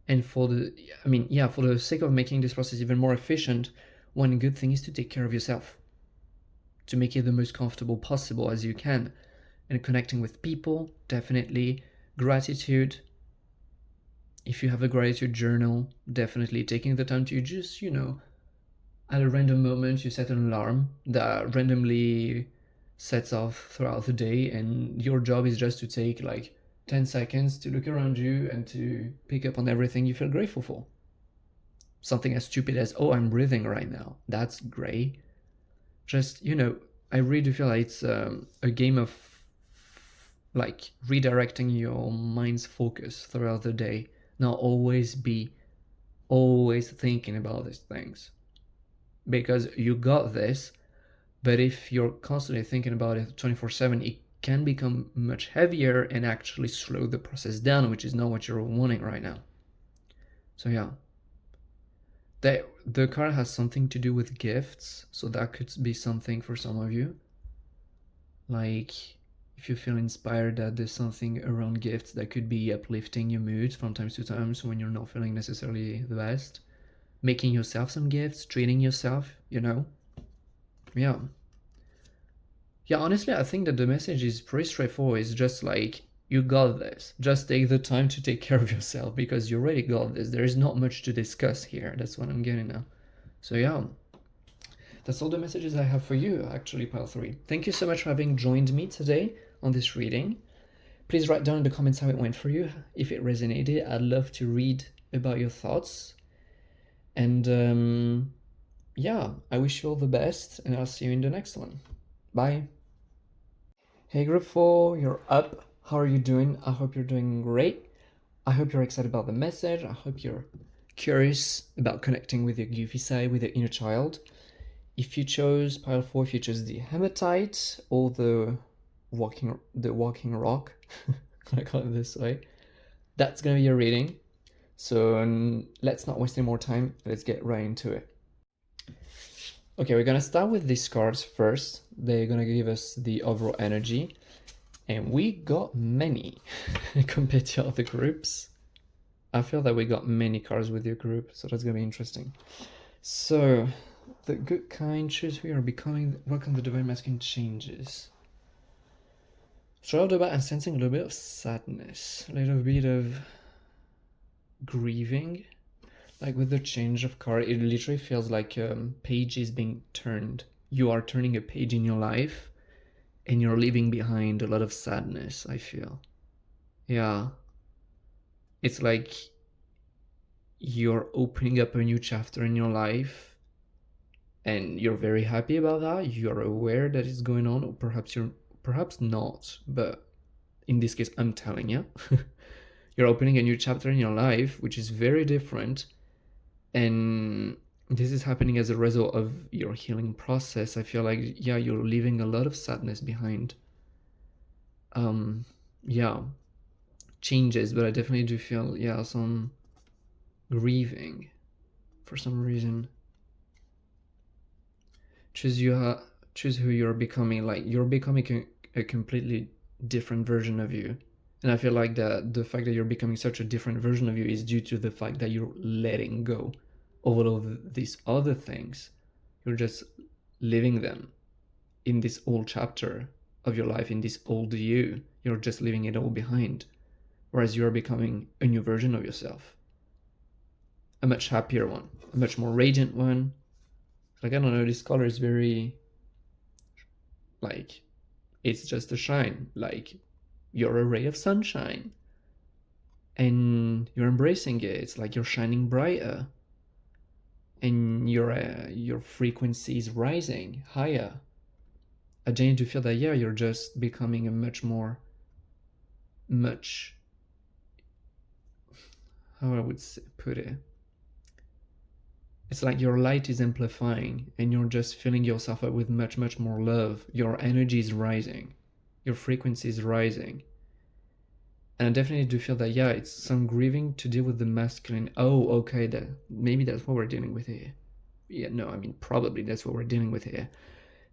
and for the sake of making this process even more efficient, one good thing is to take care of yourself, to make it the most comfortable possible as you can. And connecting with people, definitely. Gratitude. If you have a gratitude journal, definitely taking the time to just, at a random moment, you set an alarm that randomly sets off throughout the day, and your job is just to take like 10 seconds to look around you and to pick up on everything you feel grateful for. Something as stupid as, oh, I'm breathing right now. That's great. Just, I really do feel like it's a game of like redirecting your mind's focus throughout the day. Not always thinking about these things, because you got this. But if you're constantly thinking about it 24/7, it can become much heavier and actually slow the process down, which is not what you're wanting right now. So yeah, the card has something to do with gifts, so that could be something for some of you. Like, if you feel inspired that there's something around gifts that could be uplifting your mood from time to time when you're not feeling necessarily the best. Making yourself some gifts, treating yourself, Yeah. Yeah, honestly, I think that the message is pretty straightforward. It's just like, you got this. Just take the time to take care of yourself, because you already got this. There is not much to discuss here. That's what I'm getting now. So yeah. That's all the messages I have for you, actually, Pile 3. Thank you so much for having joined me today on this reading. Please write down in the comments how it went for you. If it resonated, I'd love to read about your thoughts. And I wish you all the best, and I'll see you in the next one. Bye. Hey Group 4, you're up. How are you doing? I hope you're doing great. I hope you're excited about the message. I hope you're curious about connecting with your goofy side, with your inner child. If you chose Pile 4, if you chose the Hematite or the walking rock, I call it this way, that's gonna be your reading. So let's not waste any more time. Let's get right into it. Okay, we're gonna start with these cards first. They're gonna give us the overall energy, and we got many compared to other groups. I feel that we got many cards with your group, so that's gonna be interesting. So, the good kind, choose who you are becoming. Welcome the divine masculine changes. Straight off the bat, I'm sensing a little bit of sadness, a little bit of grieving. Like with the change of card, it literally feels like a page is being turned. You are turning a page in your life, and you're leaving behind a lot of sadness, I feel. Yeah. It's like you're opening up a new chapter in your life, and you're very happy about that. You're aware that it's going on, or perhaps not, but in this case, I'm telling you. You're opening a new chapter in your life, which is very different, and this is happening as a result of your healing process. I feel like, yeah, you're leaving a lot of sadness behind. Changes, but I definitely do feel, some grieving for some reason. Choose who you're becoming. Like, you're becoming a completely different version of you. And I feel like the fact that you're becoming such a different version of you is due to the fact that you're letting go of all of these other things. You're just living them in this old chapter. of your life in this old you. You're just leaving it all behind. Whereas you're becoming a new version of yourself. A much happier one. A much more radiant one. Like, I don't know, this color is very... like, it's just a shine. Like, you're a ray of sunshine. And you're embracing it. It's like you're shining brighter. And your frequency is rising higher. I genuinely do feel that, yeah, you're just becoming a much, how I would put it. It's like your light is amplifying and you're just filling yourself up with much, much more love. Your energy is rising. Your frequency is rising. And I definitely do feel that, yeah, it's some grieving to deal with the masculine. Oh, okay, maybe that's what we're dealing with here. Yeah, no, I mean, probably that's what we're dealing with here.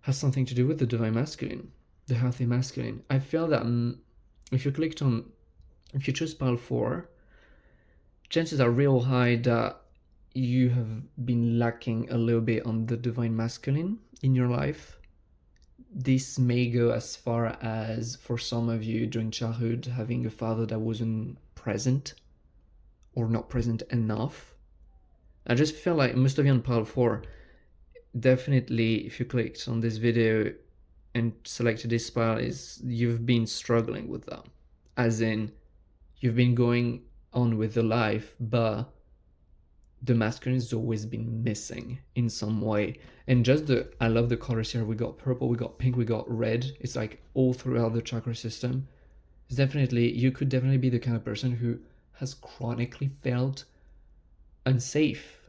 Has something to do with the divine masculine, the healthy masculine. I feel that if you choose pile 4, chances are real high that you have been lacking a little bit on the divine masculine in your life. This may go as far as, for some of you during childhood, having a father that wasn't present or not present enough. I just feel like most of you on pile 4, definitely if you clicked on this video and selected this pile, you've been struggling with that. As in, you've been going on with the life, but the masculine has always been missing in some way. And I love the colors here. We got purple, we got pink, we got red. It's like all throughout the chakra system. You could definitely be the kind of person who has chronically felt unsafe,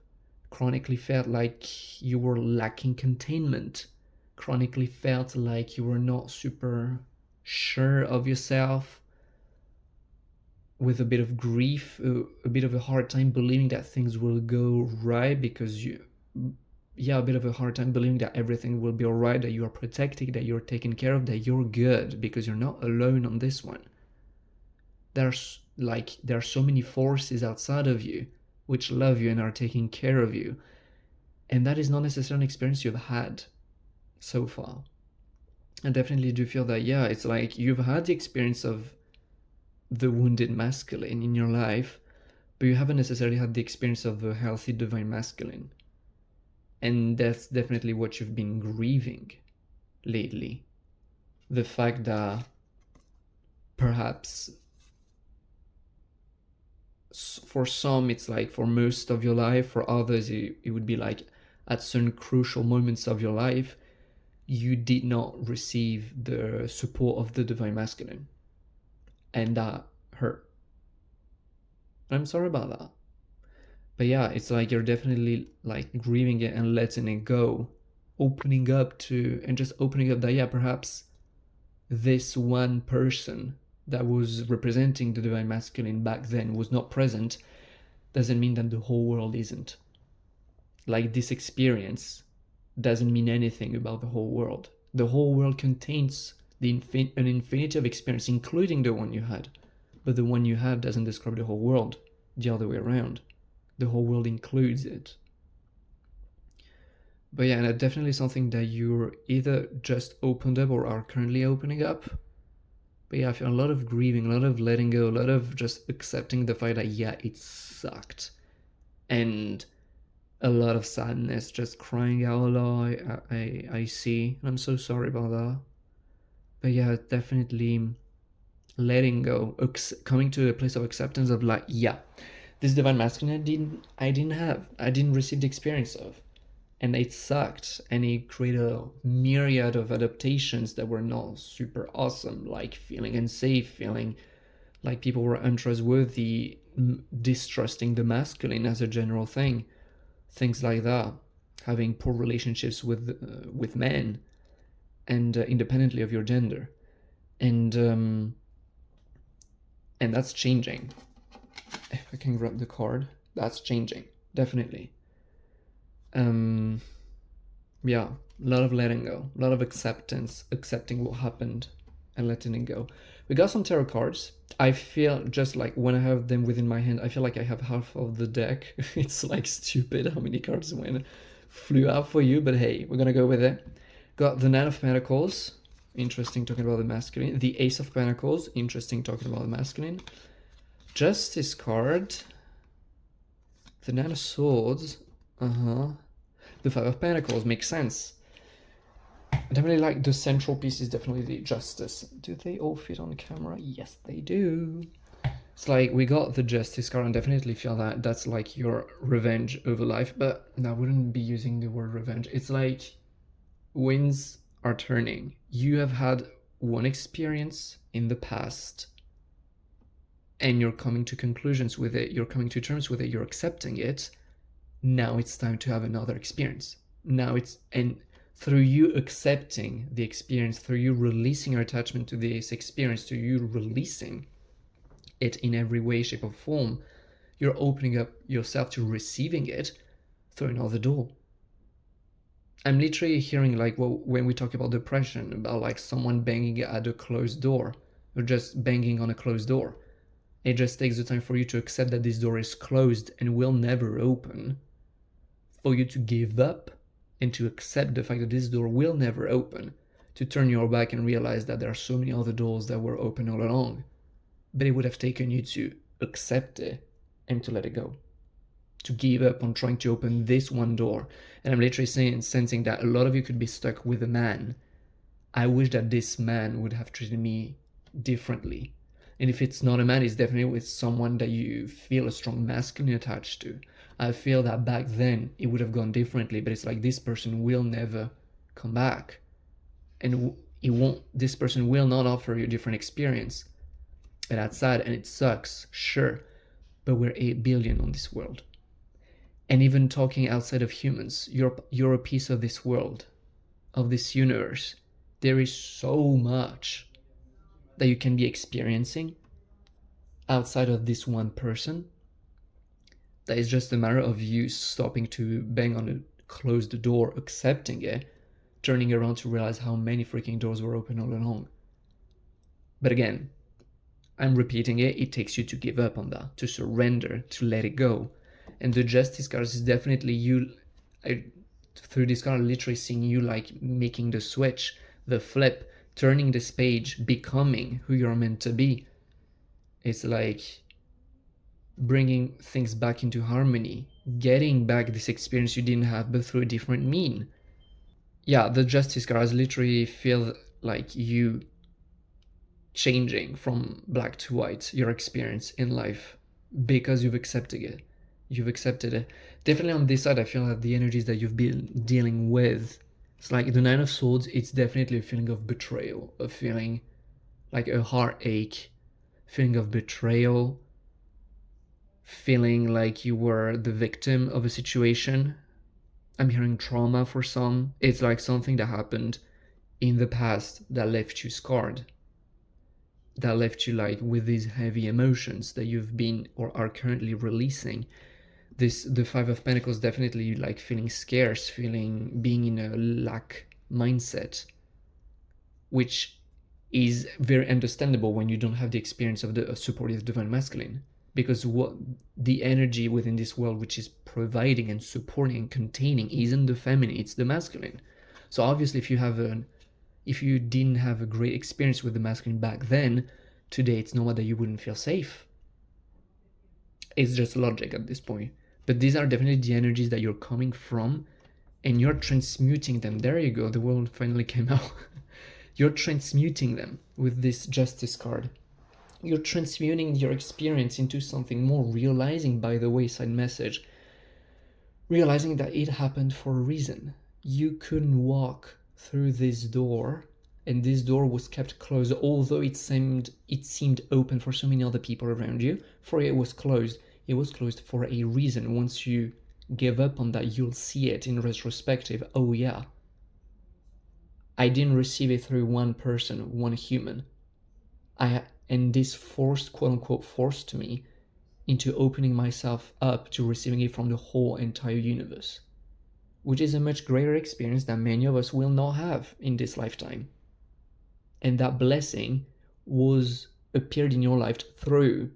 chronically felt like you were lacking containment, chronically felt like you were not super sure of yourself, with a bit of grief, a bit of a hard time believing that things will go right, because a bit of a hard time believing that everything will be all right, that you are protected, that you're taken care of, that you're good, because you're not alone on this one. There are so many forces outside of you which love you and are taking care of you. And that is not necessarily an experience you've had so far. I definitely do feel that, yeah, it's like you've had the experience of the wounded masculine in your life, but you haven't necessarily had the experience of the healthy divine masculine. And that's definitely what you've been grieving lately. The fact that perhaps for some it's like for most of your life, for others it would be like at certain crucial moments of your life you did not receive the support of the divine masculine, and that hurt. I'm sorry about that. But yeah, it's like you're definitely like grieving it and letting it go, opening up that, yeah, perhaps this one person that was representing the divine masculine back then was not present. Doesn't mean that the whole world isn't. Like, this experience doesn't mean anything about the whole world. The whole world contains an infinity of experience, including the one you had. But the one you had doesn't describe the whole world, the other way around. The whole world includes it. But yeah, and that's definitely something that you're either just opened up or are currently opening up. But yeah, I feel a lot of grieving, a lot of letting go, a lot of just accepting the fact that, yeah, it sucked. And a lot of sadness, just crying out loud, I see. And I'm so sorry about that. But yeah, definitely letting go, coming to a place of acceptance of like, yeah, this divine masculine I didn't receive the experience of. And it sucked, and it created a myriad of adaptations that were not super awesome, like feeling unsafe, feeling like people were untrustworthy, distrusting the masculine as a general thing, things like that, having poor relationships with men, and independently of your gender, and that's changing. If I can grab the card, that's changing, definitely. Yeah, a lot of letting go, a lot of acceptance, accepting what happened and letting it go. We got some tarot cards. I feel just like when I have them within my hand, I feel like I have half of the deck. It's like stupid how many cards flew out for you, but hey, we're gonna go with it. Got the Nine of Pentacles, Interesting talking about the masculine. The Ace of Pentacles, interesting talking about the masculine. Justice card. The Nine of Swords. The Five of Pentacles makes sense. I definitely like the central piece is definitely the Justice. Do they all fit on camera? Yes, they do. It's like we got the Justice card and definitely feel that that's like your revenge over life, but I wouldn't be using the word revenge. It's like winds are turning. You have had one experience in the past and you're coming to conclusions with it, you're coming to terms with it, you're accepting it. Now it's time to have another experience. And through you accepting the experience, through you releasing your attachment to this experience, to you releasing it in every way, shape, or form, you're opening up yourself to receiving it through another door. I'm literally hearing like when we talk about depression, about like someone banging at a closed door, or just banging on a closed door. It just takes the time for you to accept that this door is closed and will never open, for you to give up and to accept the fact that this door will never open, to turn your back and realize that there are so many other doors that were open all along. But it would have taken you to accept it and to let it go, to give up on trying to open this one door. And I'm literally sensing that a lot of you could be stuck with a man. I wish that this man would have treated me differently. And if it's not a man, it's definitely with someone that you feel a strong masculine attached to. I feel that back then it would have gone differently, but it's like this person will never come back. And this person will not offer you a different experience. And that's sad and it sucks, sure. But we're 8 billion on this world. And even talking outside of humans, you're a piece of this world, of this universe. There is so much that you can be experiencing outside of this one person, that is just a matter of you stopping to bang on a closed door, accepting it, turning around to realize how many freaking doors were open all along. But again, I'm repeating it, it takes you to give up on that, to surrender, to let it go. And the Justice card is definitely you, through this card, literally seeing you like making the switch, the flip, turning this page, becoming who you're meant to be. It's like bringing things back into harmony, getting back this experience you didn't have, but through a different mean. Yeah, the Justice cards literally feel like you changing from black to white, your experience in life, because you've accepted it. You've accepted it. Definitely on this side, I feel that the energies that you've been dealing with, it's like the Nine of Swords, it's definitely a feeling of betrayal, a feeling like a heartache, feeling of betrayal, feeling like you were the victim of a situation. I'm hearing trauma for some. It's like something that happened in the past that left you scarred, that left you like with these heavy emotions that you've been or are currently releasing. The Five of Pentacles definitely like feeling scarce, being in a lack mindset, which is very understandable when you don't have the experience of the supportive divine masculine, because what the energy within this world which is providing and supporting and containing isn't the feminine, it's the masculine. So obviously if you didn't have a great experience with the masculine back then, today it's normal that you wouldn't feel safe. It's just logic at this point. But these are definitely the energies that you're coming from, and you're transmuting them. There you go, the world finally came out. You're transmuting them with this Justice card. You're transmuting your experience into something more, realizing, by the way, side message, realizing that it happened for a reason. You couldn't walk through this door, and this door was kept closed, although it seemed open for so many other people around you. For it was closed. It was closed for a reason. Once you give up on that, you'll see it in retrospective. Oh yeah, I didn't receive it through one person, one human. And this forced, quote unquote, forced me into opening myself up to receiving it from the whole entire universe, which is a much greater experience that many of us will not have in this lifetime. And that blessing appeared in your life through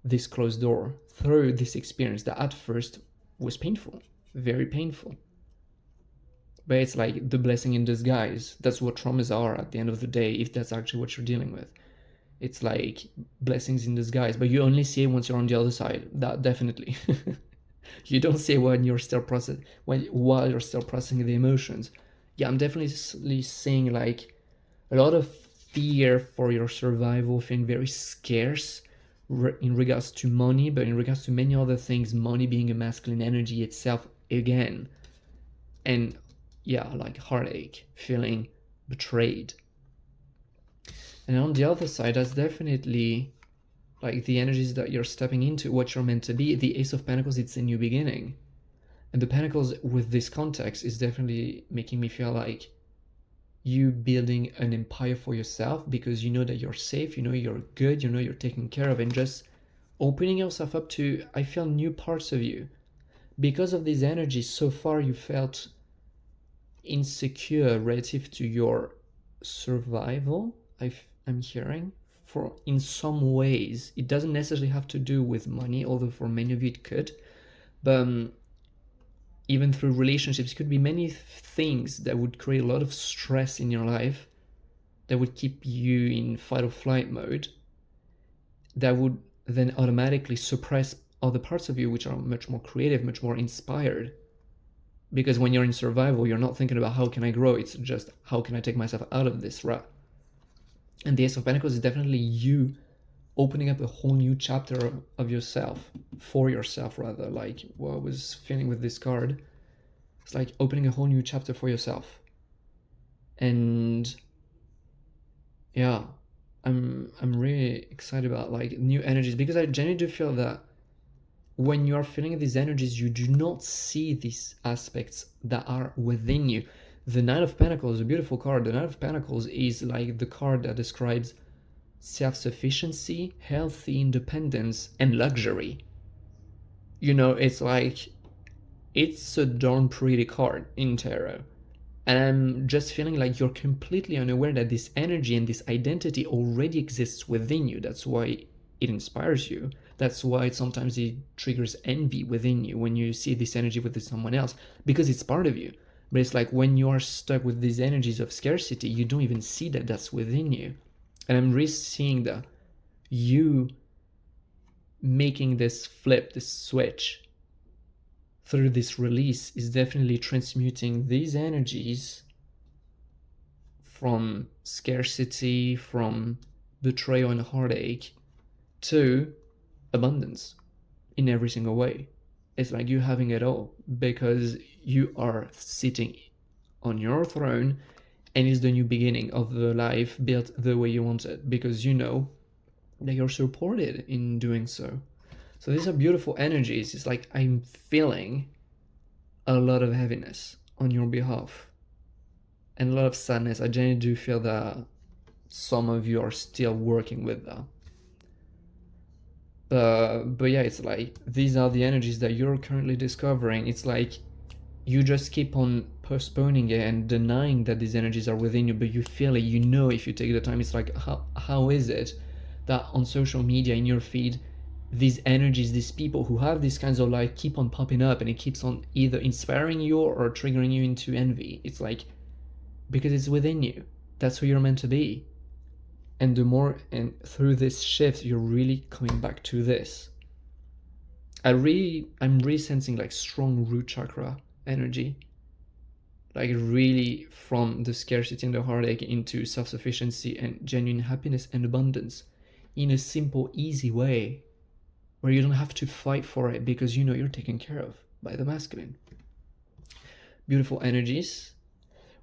this closed door, through this experience that at first was painful, very painful. But it's like the blessing in disguise. That's what traumas are at the end of the day, if that's actually what you're dealing with. It's like blessings in disguise, but you only see it once you're on the other side. That definitely. You don't see it when you're still while you're still processing the emotions. Yeah, I'm definitely seeing like a lot of fear for your survival, feeling very scarce in regards to money, but in regards to many other things, money being a masculine energy itself again. And yeah, like heartache, feeling betrayed. And on the other side, that's definitely like the energies that you're stepping into, what you're meant to be. The Ace of Pentacles, it's a new beginning. And the Pentacles with this context is definitely making me feel like you building an empire for yourself, because you know that you're safe, you know you're good, you know you're taken care of, and just opening yourself up to, I feel, new parts of you. Because of these energies, so far you felt insecure relative to your survival, I'm hearing, for in some ways. It doesn't necessarily have to do with money, although for many of you it could. But even through relationships, it could be many things that would create a lot of stress in your life, that would keep you in fight or flight mode, that would then automatically suppress other parts of you which are much more creative, much more inspired. Because when you're in survival, you're not thinking about how can I grow, it's just how can I take myself out of this rut. And the Ace of Pentacles is definitely you opening up a whole new chapter of yourself, for yourself rather, like what I was feeling with this card. It's like opening a whole new chapter for yourself. And yeah, I'm really excited about like new energies, because I genuinely do feel that when you are feeling these energies, you do not see these aspects that are within you. The Knight of Pentacles is a beautiful card. The Knight of Pentacles is like the card that describes self-sufficiency, healthy independence, and luxury. You know, it's like, it's a darn pretty card in tarot. And I'm just feeling like you're completely unaware that this energy and this identity already exists within you. That's why it inspires you. That's why sometimes it triggers envy within you when you see this energy with someone else, because it's part of you. But it's like when you are stuck with these energies of scarcity, you don't even see that that's within you. And I'm really seeing that you making this flip, this switch through this release is definitely transmuting these energies from scarcity, from betrayal and heartache, to abundance in every single way. It's like you having it all, because you are sitting on your throne, and it's the new beginning of the life built the way you want it, because you know that you're supported in doing so. So these are beautiful energies. It's like I'm feeling a lot of heaviness on your behalf and a lot of sadness. I genuinely do feel that some of you are still working with that. But yeah, it's like these are the energies that you're currently discovering. It's like you just keep on postponing it and denying that these energies are within you, but you feel it, you know, if you take the time. It's like, how is it that on social media, in your feed, these energies, these people who have these kinds of life keep on popping up, and it keeps on either inspiring you or triggering you into envy? It's like, because it's within you. That's who you're meant to be. And the more, and through this shift, you're really coming back to this. I'm really sensing like strong root chakra energy, like really from the scarcity and the heartache into self-sufficiency and genuine happiness and abundance in a simple, easy way, where you don't have to fight for it, because you know you're taken care of by the masculine. Beautiful energies.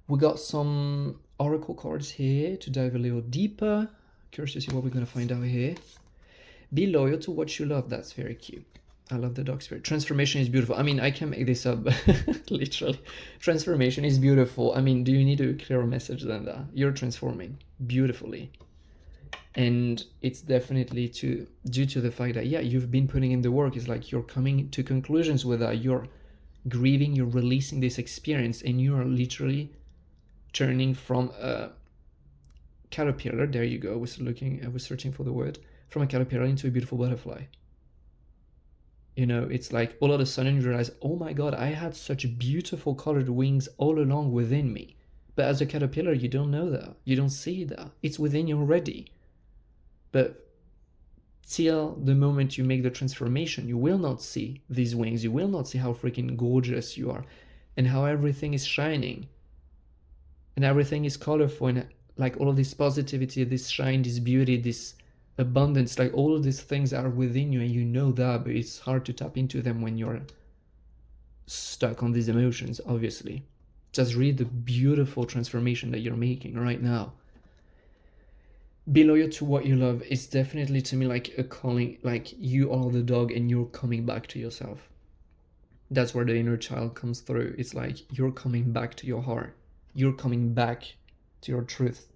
We got some oracle cards here to dive a little deeper. Curious to see what we're going to find out here. Be loyal to what you love. That's very cute. I love the dog spirit. Transformation is beautiful. I mean, I can make this up. Literally. Transformation is beautiful. I mean, do you need a clearer message than that? You're transforming beautifully. And it's definitely due to the fact that, yeah, you've been putting in the work. It's like you're coming to conclusions with that. You're grieving, you're releasing this experience, and you are literally turning from a caterpillar. There you go. I was searching for the word. From a caterpillar into a beautiful butterfly. You know, it's like all of a sudden you realize, oh my god, I had such beautiful colored wings all along within me. But as a caterpillar, you don't know that. You don't see that. It's within you already. But till the moment you make the transformation, you will not see these wings. You will not see how freaking gorgeous you are and how everything is shining and everything is colorful and like all of this positivity, this shine, this beauty, this abundance, like all of these things are within you and you know that, but it's hard to tap into them when you're stuck on these emotions, obviously. Just read the beautiful transformation that you're making right now. Be loyal to what you love. It's definitely to me like a calling, like you are the dog and you're coming back to yourself. That's where the inner child comes through. It's like you're coming back to your heart. You're coming back to your truth.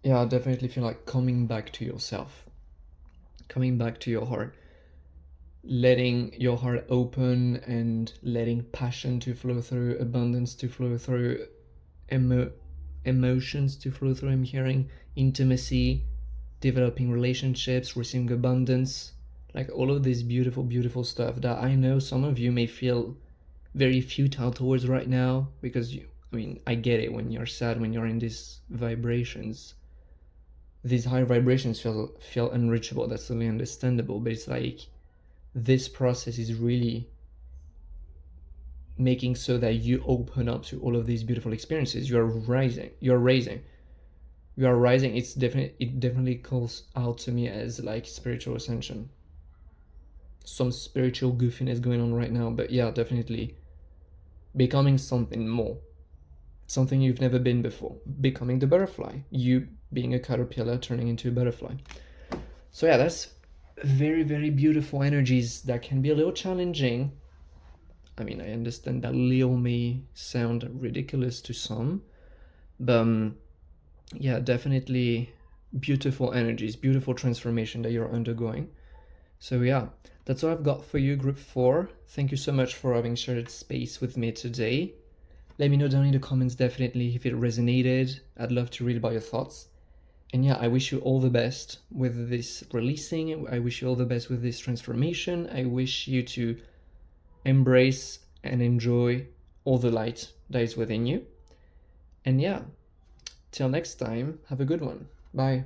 Yeah, I definitely feel like coming back to yourself. Coming back to your heart. Letting your heart open and letting passion to flow through, abundance to flow through, emotions to flow through. I'm hearing intimacy, developing relationships, receiving abundance, like all of this beautiful, beautiful stuff that I know some of you may feel very futile towards right now because I get it when you're sad, when you're in these vibrations. These high vibrations feel unreachable. That's totally understandable, but it's like this process is really making so that you open up to all of these beautiful experiences. You are rising. It definitely calls out to me as like spiritual ascension. Some spiritual goofiness going on right now, but yeah, definitely becoming something more, something you've never been before, becoming the butterfly, you being a caterpillar turning into a butterfly. So yeah, that's very, very beautiful energies that can be a little challenging. I mean, I understand that Leo may sound ridiculous to some, but yeah, definitely beautiful energies, beautiful transformation that you're undergoing. So yeah, that's all I've got for you, group 4. Thank you so much for having shared space with me today. Let me know down in the comments definitely if it resonated. I'd love to read about your thoughts. And yeah, I wish you all the best with this releasing. I wish you all the best with this transformation. I wish you to embrace and enjoy all the light that is within you. And yeah, till next time, have a good one. Bye.